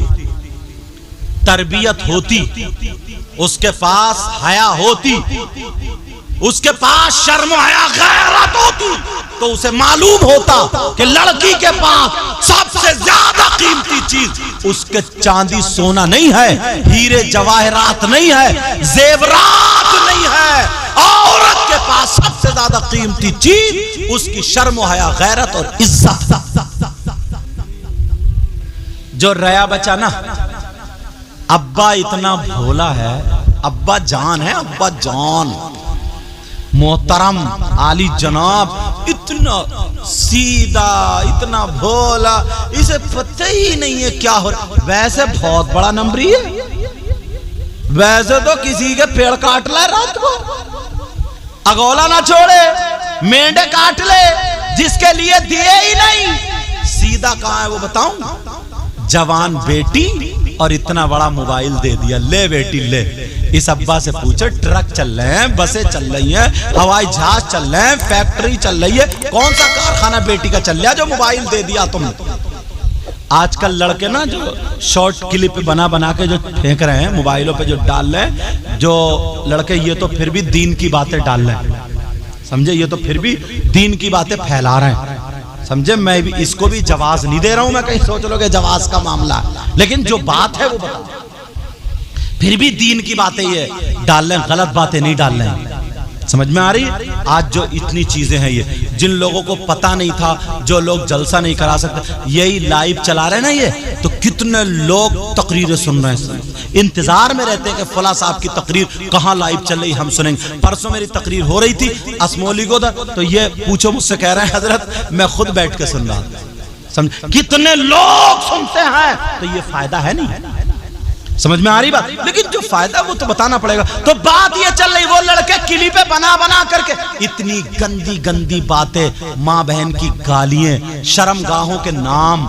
A: तरबियत होती, उसके पास हया होती, उसके पास शर्म हया गैरत होती, तो उसे मालूम होता कि लड़की के पास सबसे ज्यादा कीमती चीज उसके चांदी सोना नहीं है, हीरे जवाहरात नहीं है, जेवरात नहीं है। औरत के पास सबसे ज्यादा ज्यादा कीमती चीज उसकी शर्म हया, गैरत और इज्जत। जो रया बचा ना, अब्बा इतना भोला है, अब्बा जान है, अब्बा जान मोहतरम आली जनाब, इतना सीधा, इतना भोला, इसे पता ही नहीं है क्या हो रहा। वैसे बहुत बड़ा नंबरी है, वैसे तो किसी के पेड़ काट ले रात को, अगोला ना छोड़े, मेंढे काट ले, जिसके लिए दिए ही नहीं। सीधा कहां है वो बताऊं? जवान बेटी और इतना बड़ा मोबाइल दे दिया, ले बेटी ले। इस अब्बा से पूछो, ट्रक चल रहे हैं, बसें चल रही हैं, हवाई जहाज चल रहे हैं, फैक्ट्री चल रही है, कौन सा कारखाना बेटी का चल रहा है जो मोबाइल दे दिया तुमने? आजकल लड़के ना जो शॉर्ट क्लिप बना बना के जो फेंक रहे हैं मोबाइलों पे, जो डाल रहे हैं जो लड़के, ये तो फिर भी दीन की बातें डाल रहे हैं, समझे? ये तो फिर भी दीन की बातें फैला रहे हैं, समझे? मैं भी इसको भी जवाब नहीं दे रहा हूं, मैं कहीं सोच लो कि जवाब का मामला, लेकिन जो बात है वो बता। फिर भी दीन की बातें ये डाल रहे हैं, गलत बातें नहीं डाल रहे हैं, समझ में आ रही? आज जो इतनी चीजें हैं, ये जिन लोगों को पता नहीं था, जो लोग जलसा नहीं करा सकते, यही लाइव चला रहे ना ये, तो कितने लोग तकरीरें सुन रहे हैं, इंतजार में रहते हैं कि फला साहब की तकरीर कहाँ लाइव चल रही, हम सुनेंगे। परसों मेरी तकरीर हो रही थी असमोली को, तो ये पूछो मुझसे, कह रहे हैं हजरत मैं खुद बैठ के सुन रहा था, समझ? कितने लोग सुनते हैं, तो ये फायदा है नहीं, समझ में आ रही बात? लेकिन जो फायदा वो तो बताना पड़ेगा। तो बात ये चल रही, वो लड़के क्लिपे बना बना करके इतनी गंदी गंदी बातें, माँ बहन की गालियां, शर्मगाहों के नाम,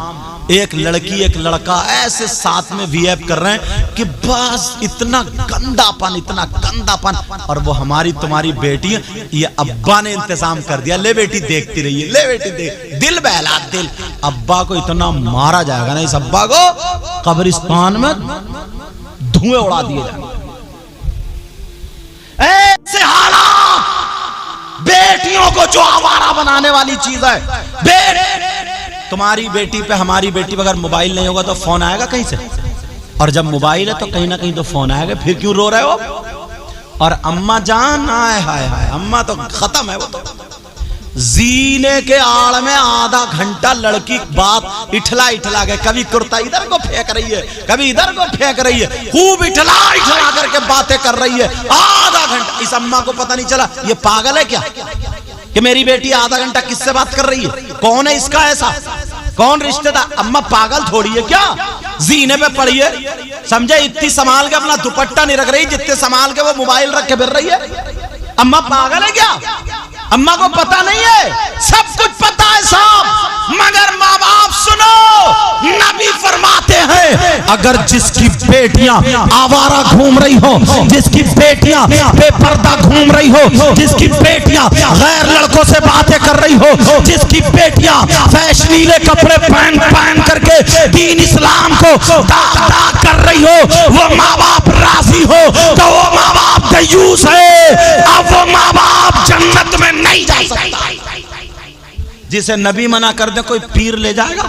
A: एक लड़की एक लड़का ऐसे साथ में वीएप कर रहे हैं कि बस इतना गंदापन, इतना गंदापन। और वो हमारी तुम्हारी बेटी है, ये अब्बा ने इंतजाम कर दिया, ले बेटी देखती रहिए, ले बेटी देख, दिल बहला दिल। अब्बा को इतना मारा जाएगा ना, इस अब्बा को कब्रिस्तान में धुएं उड़ा दिए जाएंगे। ऐसे हालात बेटियों को जो आवारा बनाने वाली चीज है। तुम्हारी बेटी पे, हमारी बेटी पे अगर मोबाइल नहीं होगा तो फोन आएगा कहीं से, और जब मोबाइल है तो कहीं ना कहीं तो फोन आएगा, फिर क्यों रो रहे हो? और अम्मा जान, हाय हाय हाय, अम्मा तो खत्म है, वो तो जीने के आड़ में आधा घंटा लड़की बात इठला इठला के, कभी कुर्ता इधर को फेंक रही है, कभी इधर को फेंक रही है, खूब इठला इठला करके बातें कर रही है आधा घंटा। इस अम्मा को पता नहीं चला ये पागल है क्या कि मेरी बेटी आधा घंटा किससे बात कर रही है? कौन है इसका ऐसा, कौन रिश्तेदार? अम्मा पागल थोड़ी है क्या, जीने पे पड़ी है, समझे? इतनी संभाल के अपना दुपट्टा नहीं रख रही जितने संभाल के वो मोबाइल रख के फिर रही है। अम्मा पागल है क्या? अम्मा को पता नहीं है? सब कुछ पता है साहब, मगर माँ बाप सुनो, नबी फरमाते हैं अगर जिसकी बेटियां आवारा घूम रही हो, जिसकी बेटियां बेपर्दा घूम रही हो, जिसकी बेटियां गैर लड़कों से बातें कर रही हो, जिसकी बेटियां फैशनीले कपड़े पहन पहन करके दीन इस्लाम को दाग दाग कर रही हो, वो माँ बाप राजी हो तो वो माँ बाप दयूस है। अब वो माँ बाप जन्नत में नहीं जा सकता। जिसे नबी मना कर दे, कोई पीर ले जाएगा,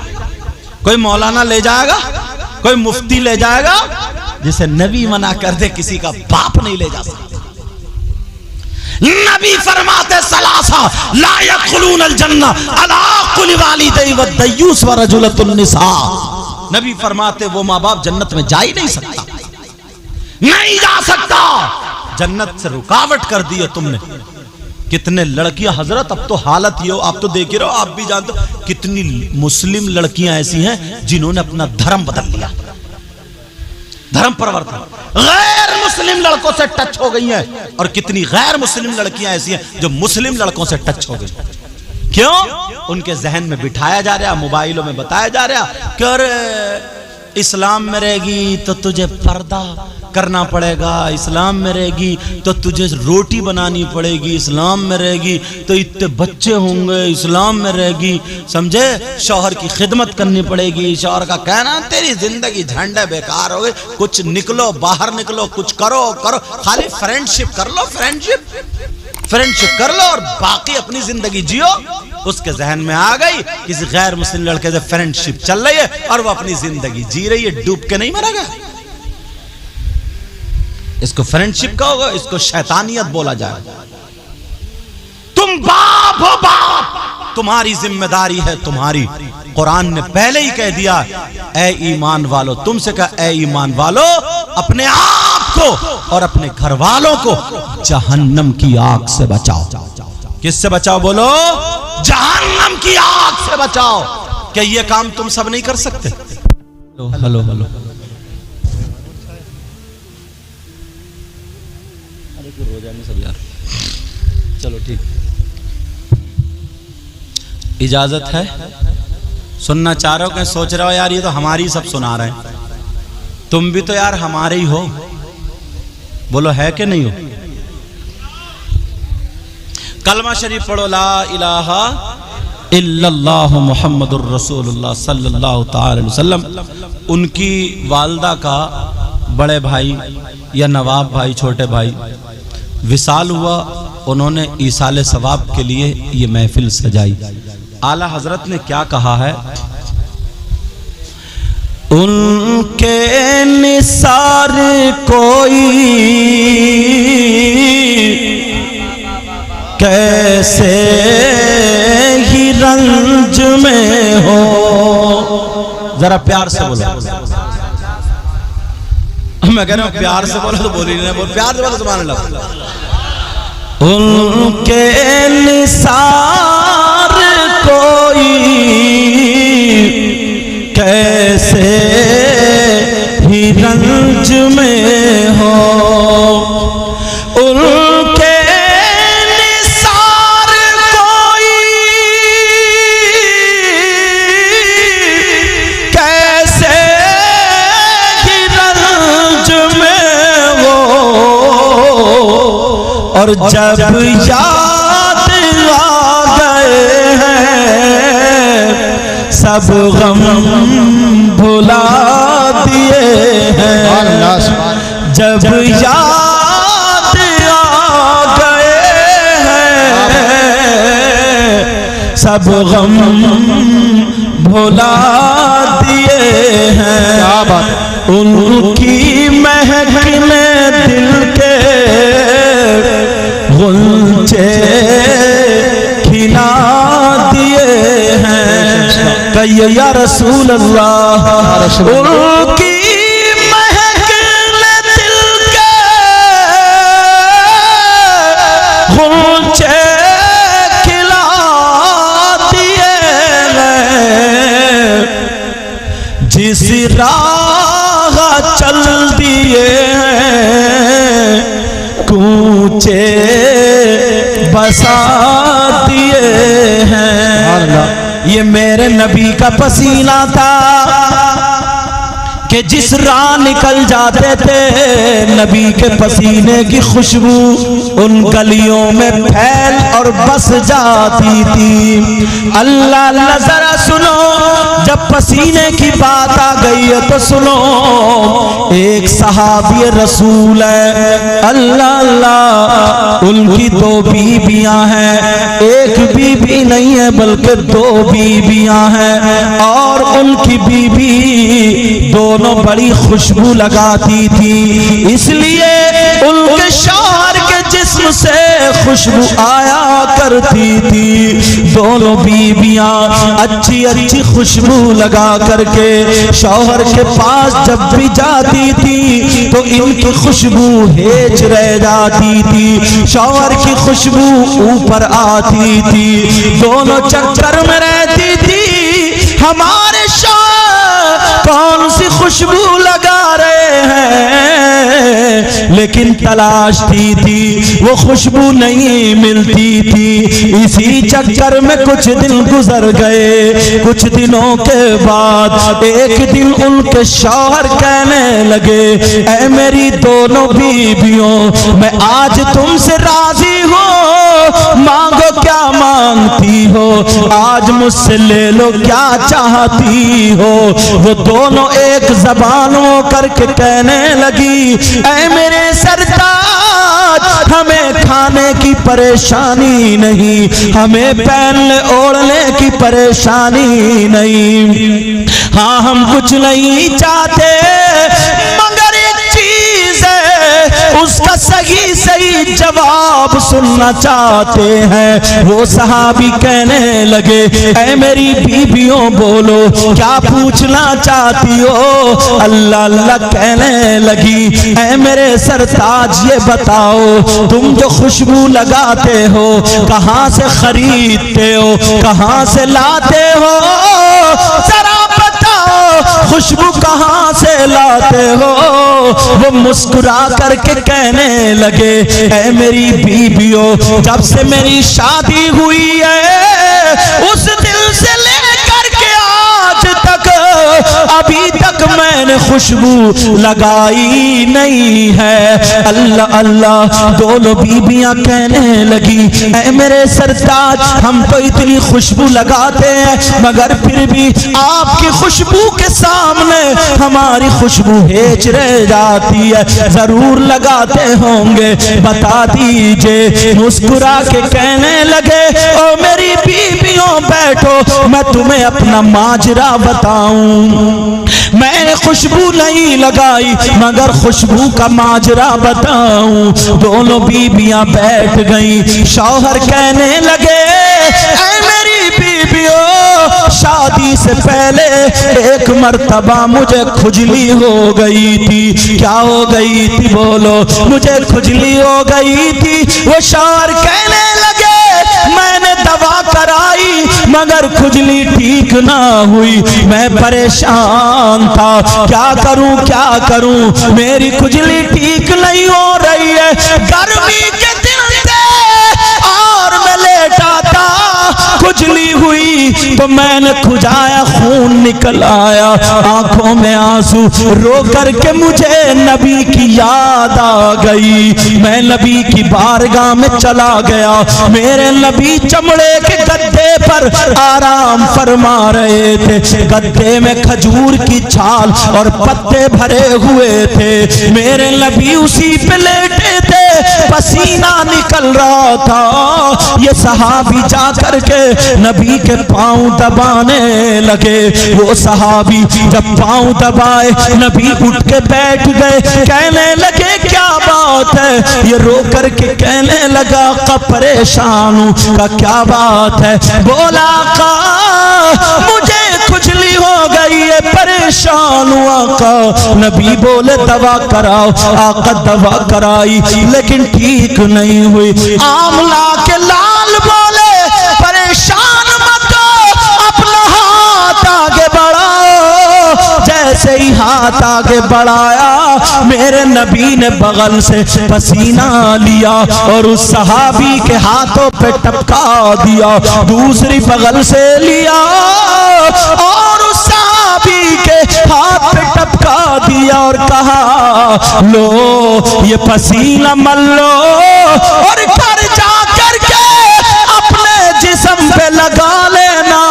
A: कोई मौलाना ले जाएगा, कोई मुफ्ती ले जाएगा। जिसे नबी मना कर दे, किसी का बाप नहीं ले जा सकता। नबी फरमाते सलासा ला यदखुलून अल जन्ना अला कुल्ली वालिदैन व दयूस व रजुलतुन निसा। नबी फरमाते वो माँ बाप जन्नत में जा ही नहीं सकता, नहीं जा सकता। जन्नत से रुकावट कर दी है तुमने। कितने लड़कियां हजरत, अब तो हालत ये हो, आप तो देख ही रहो, आप भी जानते हो कितनी मुस्लिम लड़कियां ऐसी हैं जिन्होंने अपना धर्म बदल लिया, धर्म परिवर्तन, गैर मुस्लिम लड़कों से टच हो गई हैं। और कितनी गैर मुस्लिम लड़कियां ऐसी हैं जो मुस्लिम लड़कों से टच हो गई। क्यों? उनके जहन में बिठाया जा रहा, मोबाइलों में बताया जा रहा कि अरे इस्लाम में रहेगी तो तुझे पर्दा करना पड़ेगा, इस्लाम में रहेगी तो तुझे रोटी बनानी पड़ेगी, इस्लाम में रहेगी तो इतने बच्चे होंगे, इस्लाम में रहेगी, समझे, शौहर की खिदमत करनी पड़ेगी। शौहर का कहना तेरी जिंदगी झंडे बेकार हो गई, कुछ निकलो, बाहर निकलो, कुछ करो करो, खाली फ्रेंडशिप कर लो, फ्रेंडशिप कर लो और बाकी अपनी जिंदगी जियो। उसके जहन में आ गई किसी गैर मुस्लिम लड़के से फ्रेंडशिप चल रही है और वो अपनी जिंदगी जी रही है, डूब के नहीं मरेगा। इसको फ्रेंडशिप कहोगे, इसको शैतानियत बोला जाएगा। तुम तुम बाप हो बाप, तुम्हारी जिम्मेदारी है तुम्हारी। कुरान ने पहले ही कह दिया, ए ईमान वालों, तुमसे कहा ए ईमान वालों, अपने आप को और अपने घर वालों को जहन्नम की आग से बचाओ। किससे बचाओ बोलो? जहन्नम की आग से बचाओ। क्या ये काम तुम सब नहीं कर सकते? हेलो हेलो, चलो ठीक, इजाजत है? सुनना चाह रहे हो कि सोच रहे हो यार ये तो हमारी सब सुना रहे हैं? तुम भी तो यार हमारे ही हो, बोलो है कि नहीं हो? कलमा शरीफ पढ़ो, ला इलाहा इल्लल्लाह मुहम्मदुर रसूलुल्लाह सल्लल्लाहु ताला अलैहि वसल्लम। उनकी वालदा का बड़े भाई या नवाब भाई, छोटे भाई विसाल हुआ, उन्होंने ईसाले सवाब के लिए ये महफिल सजाई। आला हजरत ने क्या कहा है? उनके निसार कोई कैसे ही रंज में हो। जरा प्यार से बोलो, मैं कह रहा हूं प्यार से बोलो तो बोली नहीं, बोल प्यार से बोलो सुभान अल्लाह। उनके निसार कोई कैसे ही रंज में हो, उनके निसार कोई कैसे ही रंज में हो, और जब याद आ गए हैं सब गम भुला दिए हैं। जब याद आ गए हैं सब गम भुला दिए हैं। उनकी महक में दिल के गुलचे खिला दिए हैं। कहिए या रसूल अल्लाह, उनकी महक में दिल के गुलचे खिला दिए हैं। जिस राह चल दिए हैं कूचे बसा दिए हैं। ये मेरे नबी का पसीना था कि जिस राह निकल जाते थे नबी के पसीने की खुशबू उन गलियों में फैल और बस जाती थी। अल्लाह अल्लाह जरा सुनो, जब पसीने की बात आ गई है तो सुनो। एक सहाबी रसूल है, अल्लाह अल्लाह, उनकी दो बीबियां हैं, एक बीबी नहीं है बल्कि दो बीबियां हैं, और उनकी बीबी दोनों बड़ी खुशबू लगाती थी, इसलिए उनके शौहर के जिस्म से खुशबू आया करती थी। दोनों बीबियां अच्छी अच्छी खुशबू लगा करके शौहर के पास जब भी जाती थी तो इनकी खुशबू हेज रह जाती थी, शौहर की खुशबू ऊपर आती थी। दोनों चक्कर में रहती थी, हमारे शौहर कौन सी खुशबू लगा रहे हैं, लेकिन तलाश थी वो खुशबू नहीं मिलती थी। इसी चक्कर में कुछ दिन गुजर गए। कुछ दिनों के बाद एक दिन उनके शौहर कहने लगे, ऐ मेरी दोनों बीबियों, मैं आज तुमसे राजी हूँ, मांगो क्या मांगती हो, आज मुझसे ले लो क्या चाहती हो। वो दोनों एक जबान हो करके कहने लगी, ऐ मेरे सरताज, हमें खाने की परेशानी नहीं, हमें पहनने ओढ़ने की परेशानी नहीं, हाँ हम कुछ नहीं चाहते मगर एक चीज है, उसका सही सही जवाब सुनना चाहते हैं। वो सहाबी कहने लगे, ऐ मेरी बीबियों बोलो क्या पूछना चाहती हो? अल्लाह अल्लाह कहने लगी, ऐ मेरे सरताज ये बताओ तुम जो खुशबू लगाते हो कहाँ से खरीदते हो, कहाँ से लाते हो? जरा बताओ खुशबू कहाँ से लाते हो? वो मुस्कुरा करके कहने लगे, ऐ मेरी बीबियों जब से मेरी शादी हुई है उस दिल से लेकर के आज तक अभी तक मैंने खुशबू लगाई नहीं है। अल्लाह अल्लाह दोनों बीबियां कहने लगी, ऐ मेरे सरताज हम तो इतनी खुशबू लगाते हैं मगर फिर भी आपकी खुशबू के सामने हमारी खुशबू हेच रह जाती है, जरूर लगाते होंगे बता दीजिए। मुस्कुरा के कहने लगे, ओ मेरी बीबियों बैठो मैं तुम्हें अपना माजरा बताऊं। मैंने खुशबू नहीं लगाई मगर खुशबू का माजरा बताऊं। दोनों बीबियां बैठ गईं। शौहर कहने लगे, ऐ मेरी बीबियों शादी से पहले एक मर्तबा मुझे खुजली हो गई थी। क्या हो गई थी बोलो? मुझे खुजली हो गई थी। वो शौहर कहने लगे, मैंने दवा कराई मगर खुजली ठीक ना हुई, मैं परेशान था, क्या करूं मेरी खुजली ठीक नहीं हो रही है। गर्मी के दिन थे और मैं लेटा था, खुजली हुई तो मैंने खुजाया, खून निकल आया, आंखों में आंसू, रो करके मुझे नबी की याद आ गई। मैं नबी की बारगाह में चला गया। मेरे नबी चमड़े के गद्दे पर आराम फरमा रहे थे। गद्दे में खजूर की छाल और पत्ते भरे हुए थे। मेरे नबी उसी पे लेटे थे, पसीना निकल रहा था। ये सहाबी जा करके नबी के पांव दबाने लगे। वो सहाबी जब पांव दबाए नबी उठ के बैठ गए। कहने लगे, क्या बात है? ये रो करके कहने लगा, का परेशान हूं, का क्या बात है? बोला, का मुझे खुजली हो गई है, परेशान हुआ। का नबी बोले दवा कराओ। आका दवा कराई लेकिन ठीक नहीं हुई। आमला के लाल बोले, परेशान मत हो, अपना हाथ आगे बढ़ाओ। जैसे ही हाथ आगे बढ़ाया मेरे नबी ने बगल से पसीना लिया और उस सहाबी के हाथों पे टपका दिया। दूसरी बगल से लिया और उस सहाबी के हाथ पे टपका दिया और कहा, लो ये पसीना मल लो और घर जा करके अपने जिस्म पे लगा लेना।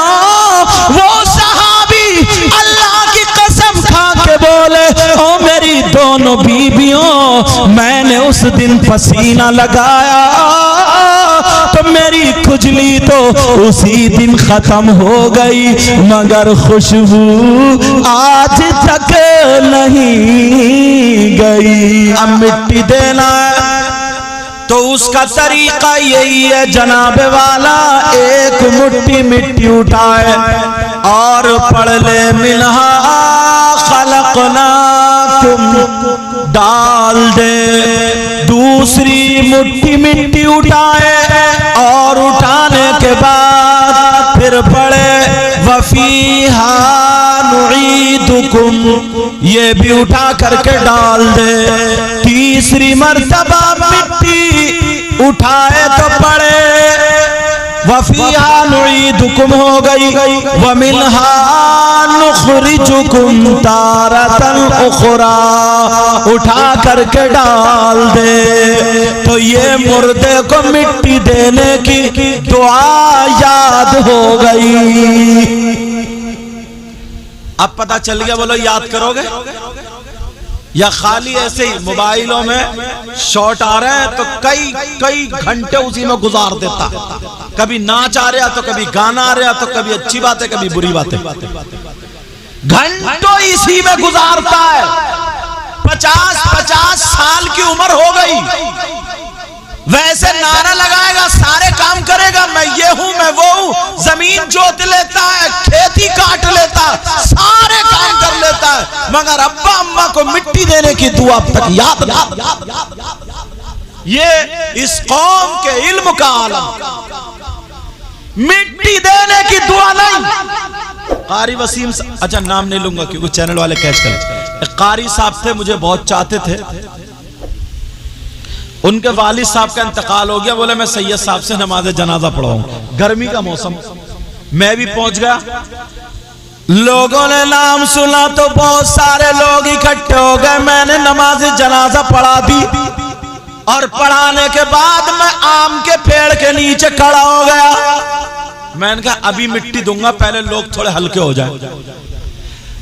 A: वो सहाबी अल्लाह की कसम खा के बोले, ओ मेरी दोनों बीबियों मैंने उस दिन पसीना लगाया तो मेरी खुजली तो उसी दिन खत्म हो गई मगर खुशबू आज तक नहीं गई। अब मिट्टी देना है तो उसका तरीका यही है, जनाबे वाला एक मुट्ठी मिट्टी उठाए और पढ़ ले, मिन्हा खलकनाकुम, डाल दे। दूसरी मुट्ठी मिट्टी उठाए और उठाने के बाद फिर पढ़े, वफीहा नुईदुकुम, ये भी उठा करके डाल दे। तीसरी मर्तबा मिट्टी उठाए तो पड़े, वफीहा नुईदुकुम हो गई, वमिन्हा नुखरिजुकुम तारतन उखरा, उठा करके डाल दे। तो ये मुर्दे को मिट्टी देने की दुआ याद हो गई। अब पता चल गया, बोलो याद करोगे या खाली ऐसे ही मोबाइलों में शॉट आ रहे हैं तो कई कई घंटे उसी में गुजार देता। कभी नाच आ रहा तो कभी गाना आ रहा तो कभी अच्छी बात है कभी बुरी बात है, घंटों इसी में गुजारता है। 50-50 साल की उम्र हो गई, वैसे नारा लगाएगा, सारे काम करेगा, मैं ये हूं मैं वो हूं, जमीन जोत लेता है, खेती काट लेता है, सारे काम कर लेता है, मगर अब्बा अम्मा को मिट्टी देने की दुआ अब तक याद नहीं। ये इस कौम के इल्म का आलम, मिट्टी देने की दुआ नहीं। कारी वसीम, अच्छा नाम नहीं लूंगा क्योंकि चैनल वाले कैच करें। कारी साहब थे, मुझे बहुत चाहते थे, उनके वालिद साहब का इंतकाल हो गया, बोले मैं सैयद साहब से नमाज जनाजा पढ़ाऊंगा। गर्मी का मौसम, मैं भी पहुंच गया, लोगों ने नाम सुना तो बहुत सारे लोग इकट्ठे हो गए, मैंने नमाज जनाजा पढ़ा दी और पढ़ाने के बाद मैं आम के पेड़ के नीचे खड़ा हो गया। मैंने कहा अभी मिट्टी दूंगा, पहले लोग थोड़े हल्के हो जाए।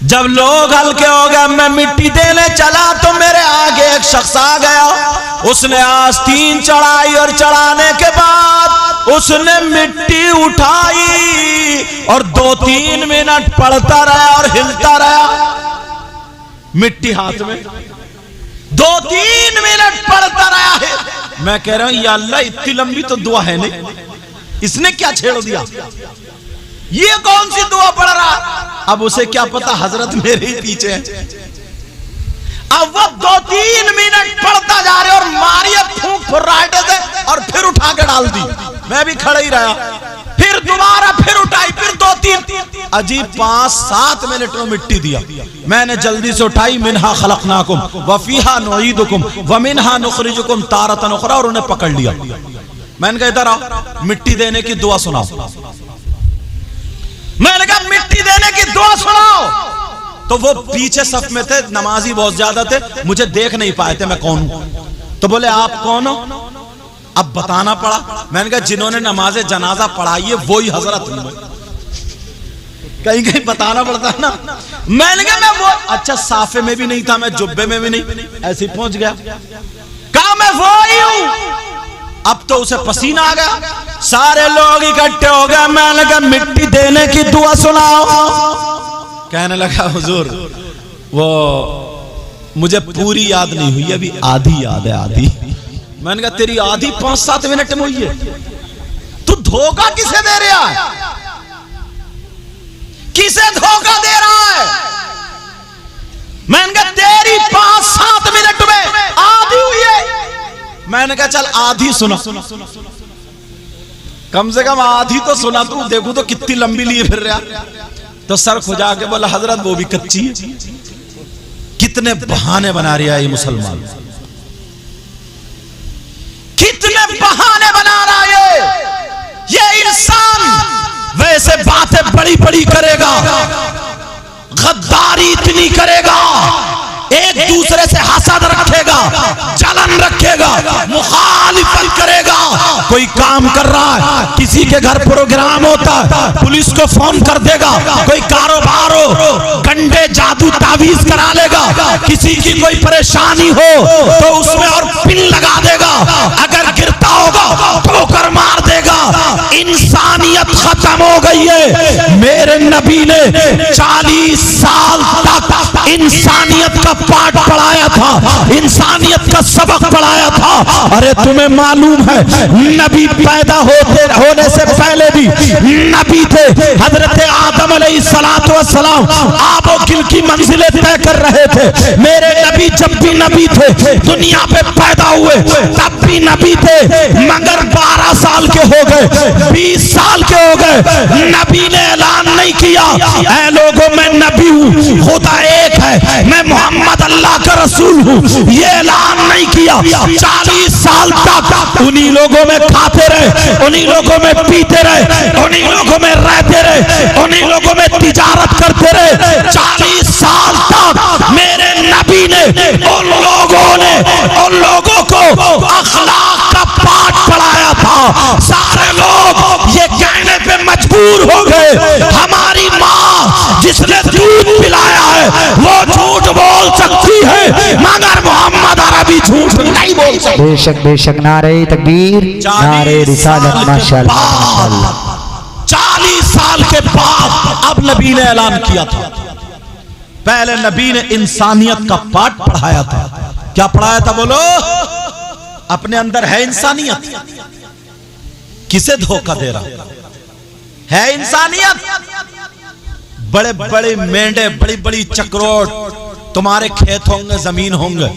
A: जब लोग हल्के हो गए, मैं मिट्टी देने चला तो मेरे आगे एक शख्स आ गया, उसने आस्तीन चढ़ाई और चढ़ाने के बाद उसने मिट्टी उठाई और 2-3 मिनट पड़ता रहा और हिलता रहा, मिट्टी हाथ में 2-3 मिनट पड़ता रहा है। मैं कह रहा हूं या अल्लाह इतनी लंबी तो दुआ है नहीं, इसने क्या छेड़ दिया, ये कौन सी दुआ पढ़ रहा। अब उसे क्या पता हजरत मेरे ही पीछे है। अब वो 2-3 मिनट पढ़ता जा रहे और मारिया फूंक फुर्राटे से और फिर उठा के डाल दी। मैं भी खड़ा ही रहा, फिर दोबारा फिर उठाई, फिर 2-3 अजीब 5-7 मिनट में मिट्टी दिया। मैंने जल्दी से उठाई, मिन्हा खलकनाकुम व फीहा नुईदुकुम व मिन्हा नुखरिजुकुम तारतन उखरा, और उन्हें पकड़ लिया। मैंने कहा इधर आओ, मिट्टी देने की दुआ सुनाओ। मैंने कहा मिट्टी देने की दुआ सुनाओ। तो वो पीछे सफ में थे, नमाजी बहुत ज्यादा थे, मुझे देख नहीं पाए थे मैं कौन हूं। तो बोले आप कौन हो? अब बताना पड़ा। मैंने कहा जिन्होंने नमाज जनाजा पढ़ाई है वही हजरत हूं। कहीं कहीं बताना पड़ता है ना। मैंने कहा मैं वो, अच्छा साफे में भी नहीं था, मैं जुब्बे में भी नहीं, ऐसे पहुंच गया। कहा मैं वो ही हूं। अब तो उसे पसीना आ गया, सारे लोग इकट्ठे हो गए। मैंने कहा मिट्टी देने की दुआ सुनाओ। कहने लगा हुजूर वो मुझे पूरी याद नहीं हुई, अभी आधी याद है, आधी। मैंने कहा तेरी आधी 5-7 मिनट में हुई है, तू धोखा किसे दे रहा है, किसे धोखा दे रहा है? मैंने कहा तेरी 5-7 मिनट में आधी हुई है। मैंने कहा चल आधी सुना, कम से कम आधी तो सुना, तू देखू तो कितनी लंबी लिए फिर रहा। तो सर खुजा के बोला हजरत वो भी कच्ची है। कितने बहाने बना रहा है ये मुसलमान, कितने बहाने बना रहा है ये इंसान। वैसे बातें बड़ी बड़ी करेगा, गद्दारी इतनी करेगा, एक दूसरे से हसद रखेगा, जलन रखेगा, मुखालिफत करेगा। कोई काम कर रहा है, किसी के घर प्रोग्राम होता है, पुलिस को फोन कर देगा। कोई कारोबार हो, गंडे जादू तावीज करा लेगा। किसी की कोई परेशानी हो तो उसमें और पिन लगा देगा, अगर गिरता होगा ठोकर मार देगा। इंसानियत खत्म हो गई है। मेरे नबी ने 40 साल तक इंसानियत का पाठ पढ़ाया था, इंसानियत का सबक पढ़ाया था। अरे तुम्हें मालूम है नबी पैदा होने से पहले भी नबी थे। हजरत आदम अलैहिस्सलातु वस्सलाम आबो गिल की मंजिलें तय कर रहे थे। मेरे नबी जब भी नबी थे, दुनिया पे पैदा हुए तब भी नबी थे, मगर 12 साल के हो गए, 20 साल के हो गए, नबी ने ऐलान नहीं किया ऐ लोगों मैं नबी हूँ, खुदा एक है, मैं मोहम्मद अल्लाह का रसूल हूँ। ये ऐलान नहीं किया। 40 साल तक उन्हीं लोगों में खाते रहे, उन्हीं लोगों में पीते रहे, उन्हीं लोगों में रहते रहे, उन्हीं लोगों में तिजारत करते रहे। 40 साल तक मेरे नबी ने उन लोगों को अखलाक का पाठ पढ़ाया था। सारे लोग ये कहने पे मजबूर हो गए हमारी माँ जिसने दूध पिलाया है वो झूठ बोल सकती है, मगर मोहम्मद अरबी झूठ नहीं बोल सकते।
B: बेशक बेशक, नारे तकबीर, नारे रिसालत, माशाअल्लाह।
A: 40 साल के बाद अब नबी ने ऐलान किया था पहले नबी ने इंसानियत का पाठ पढ़ाया था। क्या पढ़ाया था बोलो? अपने अंदर है इंसानियत, किसे धोखा दे रहा है? इंसानियत। बड़े बड़े मेंढे, बड़ी बड़ी चक्रोट, तुम्हारे खेत होंगे, जमीन होंगे,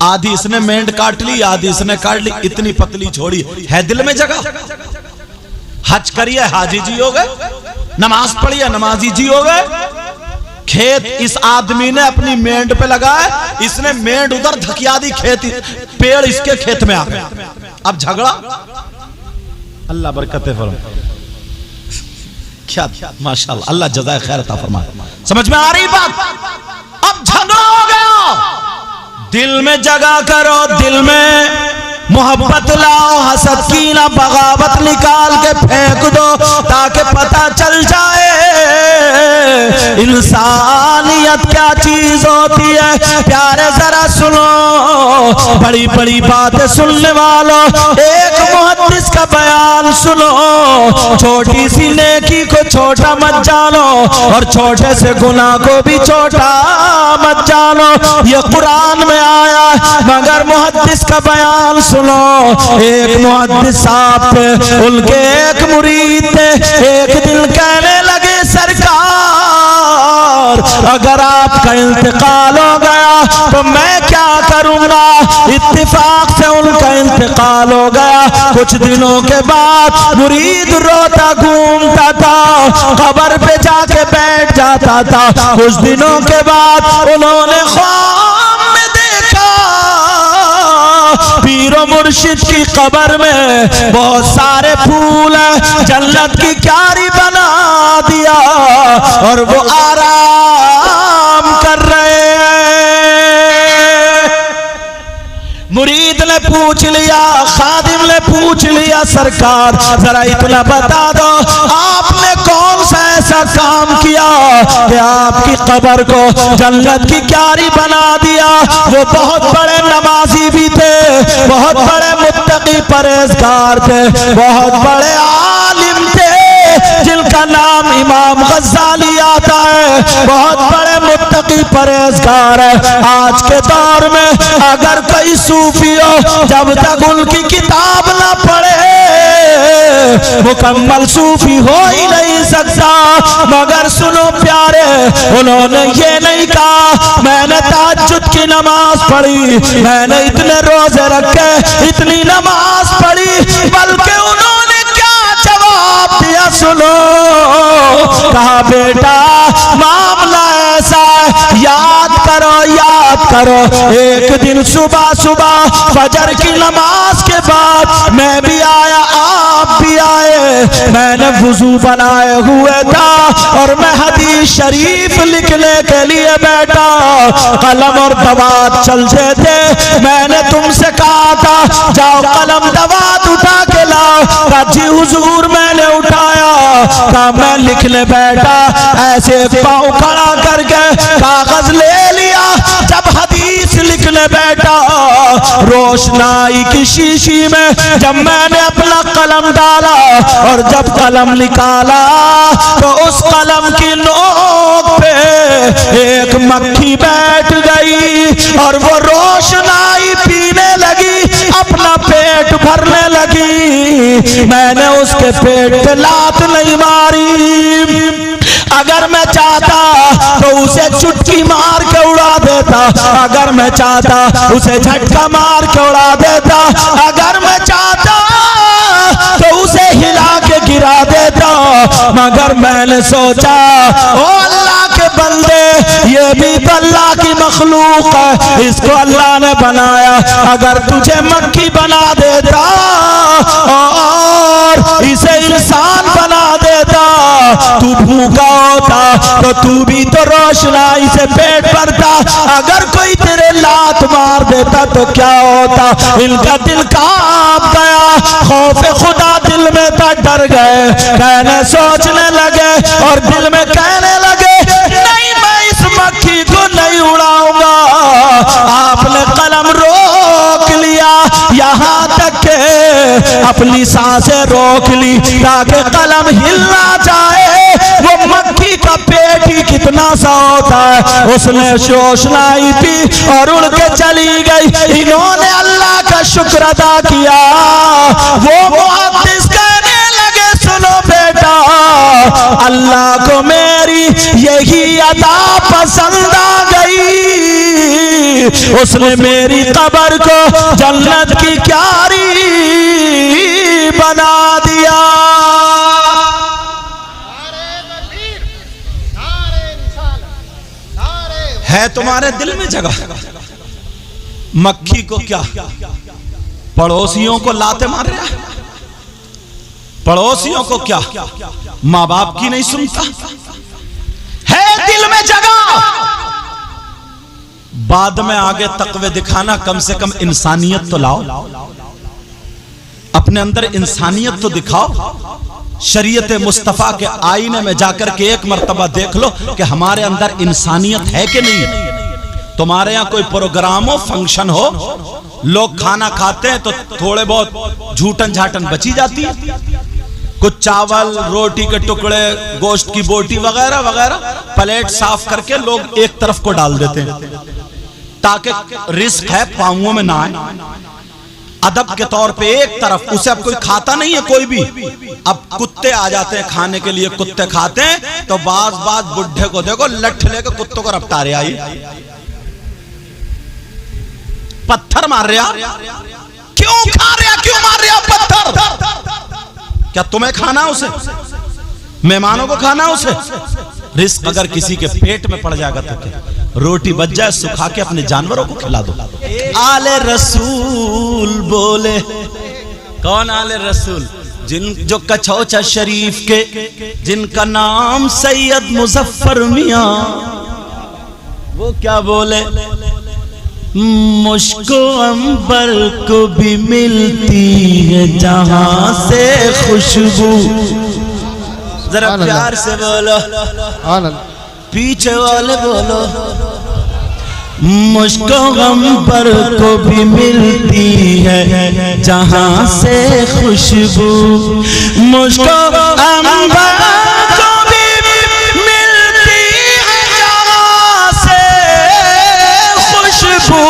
A: आधी इसने मेंढ काट ली, आधी इसने काट ली, इतनी पतली छोड़ी, है दिल में जगह? हज करिए, हाजी जी हो गए। नमाज पढ़िए, नमाजी जी हो गए। खेत इस आदमी ने अपनी मेंढ पे लगाया, इसने मेंढ उधर धकिया दी, खेत पेड़ इसके खेत में आ गया। अब झगड़ा। अल्लाह बरकतें फरमाए। क्या माशाअल्लाह, अल्लाह जज़ाए खैर अता फरमाए। समझ में आ रही बात? अब झगड़ा हो गया। दिल में जगह करो, दिल में मोहब्बत लाओ, हसद कीना बगावत निकाल के फेंक दो, ताकि पता चल जाए इंसानियत क्या चीज होती है। प्यारे जरा सुनो, बड़ी बड़ी बातें सुनने वालों, एक मुहद्दिस का बयान सुनो। छोटी सी नेकी को छोटा मत जानो, और छोटे से गुनाह को भी छोटा मत जानो। ये कुरान में आया, मगर मुहद्दिस का बयान सुनो। एक मुहद्दिस साहब थे, उनके एक मुरीद थे, एक दिन कहने लगे सरकार, अगर आपका इंतकाल हो गया तो मैं क्या करूंगा? इत्तिफाक से उनका इंतकाल हो गया। कुछ दिनों के बाद मुरीद रोता घूमता था, कब्र पे जाके बैठ जाता था। कुछ दिनों के बाद उन्होंने ख्वाब में देखा, पीरो मुर्शिद की कब्र में बहुत सारे फूल है, जन्नत की क्यारी बना दिया, और वो आराम कर रहे हैं। मुरीद ने पूछ लिया, खादिम ने पूछ लिया, सरकार जरा इतना बता दो, आपने कौन सा ऐसा काम किया कि आपकी कब्र को जन्नत की क्यारी बना दिया? वो बहुत बड़े नमाजी भी थे, बहुत बड़े मुत्तकी परहेजगार थे, बहुत बड़े आलिम थे, जिनका नाम इमाम गज़ाली आता है। बहुत बड़े मुत्तकी परहेजगार है। आज के दौर में अगर कोई सूफी हो, जब तक उनकी किताब ना पढ़े मुकम्मल सूफी हो ही नहीं सकता। मगर सुनो प्यारे, उन्होंने ये नहीं कहा मैंने तहज्जुद की नमाज पढ़ी, मैंने इतने रोजे रखे, इतनी नमाज पढ़ी, बल्कि उन्होंने क्या जवाब दिया सुनो। कहा बेटा मामला ऐसा है, याद करो, याद करो, एक दिन सुबह सुबह फजर की नमाज के बाद मैं भी आया, आप भी आए, मैंने वुजू बनाए हुए था और मैं हदीस शरीफ लिखने के लिए बैठा, कलम और दवात चलते थे। मैंने तुमसे कहा था जाओ कलम दवात उठा के लाओ, कहा जी हुजूर मैंने उठाया, कहा मैं लिखने बैठा, ऐसे पाँव खड़ा करके कागज ले लिया। जब हदीस लिखने बैठा, रोशनाई की शीशी में जब मैंने अपना कलम डाला और जब कलम निकाला, तो उस कलम की नोक पे एक मक्खी बैठ गई और वो रोशनाई पीने लगी, अपना पेट भरने लगी। मैंने उसके पेट पे लात नहीं मारी, अगर मैं चाहता तो उसे चुटकी मार के उड़ा देता, अगर मैं चाहता उसे झटका मार के उड़ा देता, अगर मैं चाहता तो उसे हिला के गिरा देता। मगर मैंने सोचा ओ अल्लाह के बंदे, ये भी तो अल्लाह की मखलूक है, इसको अल्लाह ने बनाया, अगर तुझे मक्खी बना देता और इसे इंसान बना देता, तू भूखा होता तो तू भी तो रोशनाई से पेट भरता, अगर कोई तेरे लात मार देता तो क्या होता? इनका दिल कांप गया, खौफ खुदा दिल में था, डर गए, कहने सोचने लगे और दिल में कहने लगे नहीं मैं इस मक्खी को नहीं उड़ाऊंगा। आपने कलम रोक लिया, यहाँ तक के अपनी सांसें रोक ली ताकि कलम हिल ना जाए, वो मक्खी का बेटी कितना सा होता है। उसने शोषनाई पी और उड़ के चली गई। इन्होंने अल्लाह का शुक्र अदा किया। वो मुहद्दिस कहने लगे सुनो बेटा, अल्लाह को मेरी यही अदा पसंद आ गई। उसने मेरी कब्र को जन्नत की क्यारी बना दिया। है तुम्हारे दिल में जगह। मक्खी को क्या पड़ोसियों को लाते मार रहा है, पड़ोसियों को क्या माँ बाप की नहीं सुनता है। दिल में जगह, बाद में आगे तकवे दिखाना, कम से कम इंसानियत तो लाओ, अपने अंदर इंसानियत तो दिखाओ। शरीयत मुस्तफा के आईने में जाकर के एक मर्तबा देख लो कि हमारे अंदर इंसानियत है कि नहीं। तुम्हारे यहाँ कोई प्रोग्राम हो, फंक्शन हो, लोग खाना खाते हैं तो थोड़े बहुत झूठन झाटन बची जाती है, कुछ चावल, रोटी के टुकड़े, गोश्त की बोटी वगैरह वगैरह प्लेट साफ करके लोग एक तरफ को डाल देते हैं ताकि रिस्क है पांवों में ना आए। अदब के तौर पे एक तरफ, उसे अब कोई खाता नहीं है कोई भी। अब कुत्ते आ जाते हैं खाने के लिए, कुत्ते खाते हैं तो बाज बुढ़े को देखो लठ लेकर कुत्तों को रफ्तार आई, पत्थर मार रहा। क्यों खा रहा, क्यों मार रहा पत्थर? क्या तुम्हें खाना उसे, मेहमानों को खाना उसे? रिस्क अगर किसी के पेट में पड़ जाएगा तो क्या, रोटी बच जाए सुखा के अपने जानवरों को खिला दो। आले रसूल बोले, कौन आले रसूल? जो कछौचा शरीफ के, जिनका नाम सैयद मुजफ्फर मियां, वो क्या बोले? मुश्को अंबर को भी मिलती है जहां से खुशबू। जरा प्यार से बोलो, पीछे वाले बोलो। मुश्को अंबर को भी मिलती है जहां से खुशबू। मुश्को अंबर को भी मिलती है जहां से खुशबू।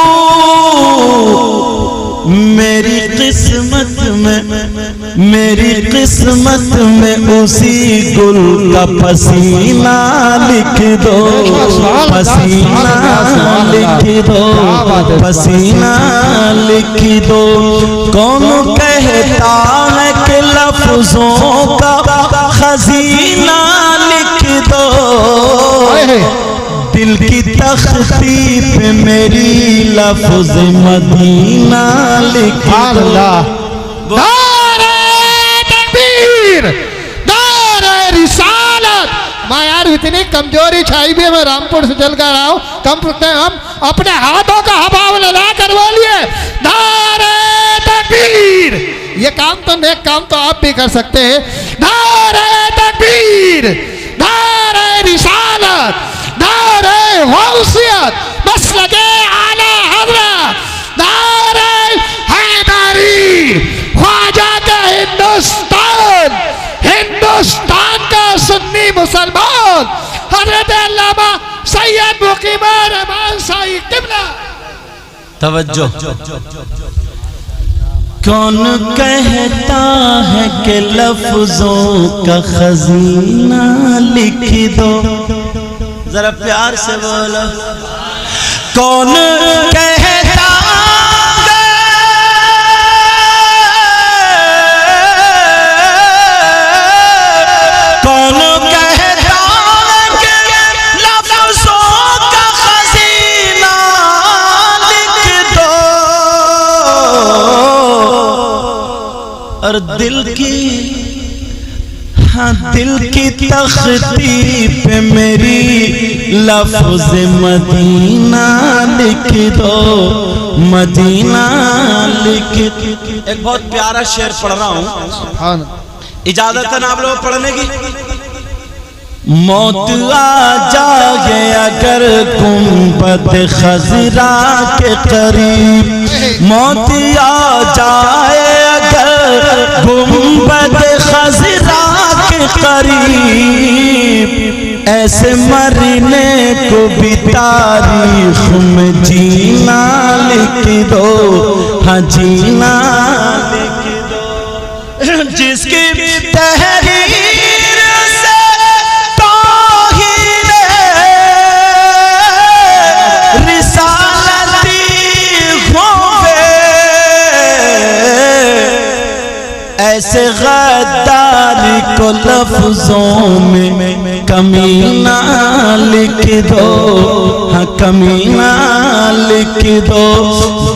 A: मेरी किस्मत में उसी गुल का पसीना लिख दो, पसीना लिख दो, पसीना लिख दो। कौन कहता है कि लफ्जों का खजीना लिख दो। दिल की तख्ती पे मेरी लफ्ज मदीना लिख दो।
C: मैं यार इतनी कमजोरी छाई भी है, मैं रामपुर से चल कर आऊं, कम हम अपने हाथों का हवा लगा कर बोलिए नारे तकबीर। ये काम तो नेक काम तो आप भी कर सकते हैं। नारे तकबीर, नारे रिसालत, नारे गौसियत, मसलके आला हज़रत, नारे हैदरी, ख्वाजा का हिंदुस्तान, हिंदुस्तान का सुन्नी मुसलमान, हज़रत अल्लामा सैयद मुकीमुर रहमान साहिब क़िबला।
A: तवज्जो। कौन कहता है कि लफ्जों का खजीना लिख दो। जरा प्यार से बोलो। कौन कहता, कौन कहता कि लफ्जों का खजीना लिख दो। और दिल की, हाँ दिल की तख्ती पे मेरी लफ्ज मदीना लिख दो, मदीना लिख। एक बहुत प्यारा शेर पढ़ रहा हूँ, इजाजत है ना आप लोग पढ़ने की? मौत आ जाए अगर गुंबद खजरा के करीब, मौत आ जाए अगर गुंबद खजरा के करीब, ऐसे मरने को भी तारीख में जीना लिख दो, हाँ जीना लिख दो। जिसकी तहरीर से तौहीद रिसालती होवे, ऐसे गद्दारी को लफ्जों में कमीना लिख दो, हाँ कमीना लिख दो।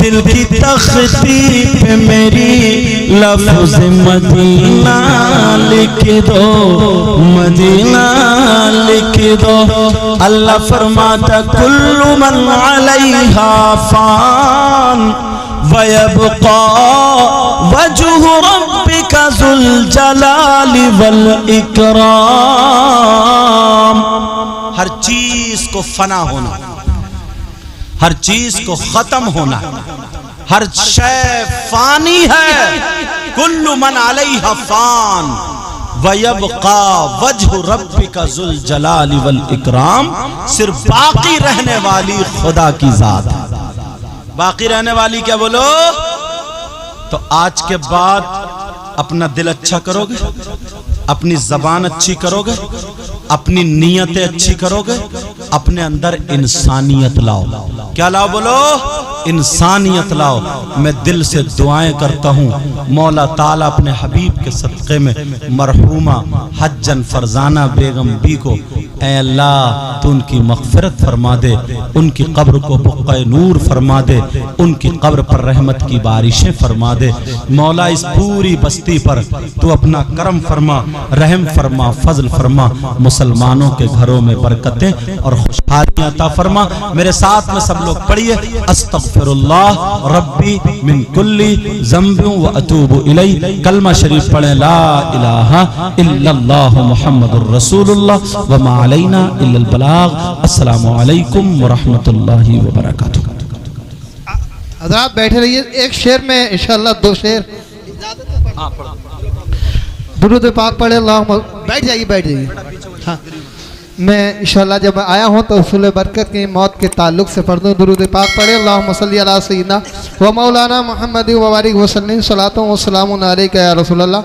A: दिल की तख्ती पे मेरी लफ्ज मदीना लिख दो, मदीना लिख दो। अल्लाह फरमाता कुल्लु मन अलैहा फान वयबका वजहु रब्बिका ज़ुल जलाली वल इकराम। हर चीज को फना होना, हर चीज को खत्म होना, हर शय फानी है। कुल्लु मन अलैहा फान वयबका वजहु रब्बिका ज़ुल जलाली वल इकराम। सिर्फ बाकी रहने वाली खुदा की जात है। बाकी रहने वाली क्या बोलो? तो आज के बाद अपना दिल अच्छा करोगे, अपनी जबान अच्छी करोगे, अपनी नीयतें अच्छी करोगे, अपने अंदर इंसानियत लाओ। क्या लाओ बोलो? इंसानियत लाओ। मैं दिल से दुआएं करता हूँ मौला ताला अपने हबीब के सदक़े में मरहूमा हज्जन फरजाना बेगम बी को ऐ अल्लाह तू उनकी मग़फ़िरत फरमा दे, उनकी कब्र को बुक़्क़े नूर फरमा दे, उनकी कब्र पर रहमत की बारिशें फरमा दे। मौला इस पूरी बस्ती पर तू अपना करम फरमा, रहम फरमा, फजल फरमा। मुसलमानों के घरों में बरकतें और खुशहालियां अता फरमा। मेरे साथ में सब लोग पढ़िए अस्तग़फिरुल्लाह रब्बी मिन कुल्ली ज़ंबिन व अतूबु इलैह। कलमा शरीफ पढ़ें ला इलाहा इल्लल्लाह मुहम्मदुर रसूलुल्लाह व मा अलैना इल्लल बलाग। अस्सलामु अलैकुम व रहमतुल्लाहि व बरकातुहू।
C: हज़रात बैठे रहिए। एक शेर में इंशाअल्लाह दो शेर दुरूद पाक पढ़े। अल्लाहुम्मा बैठ जाइए, बैठ जाइए। हाँ, मैं इंशाअल्लाह जब आया हूँ तो रसूल बरकत की मौत के ताल्लुक से पढ़ दूँ। दुरूद पाक पढ़े। अल्लाहुम्मा सल्ली अला सय्यिदना व मौलाना मुहम्मद व बारिक व सल्लिम सलातो व सलामुन अलैका या रसूलल्लाह।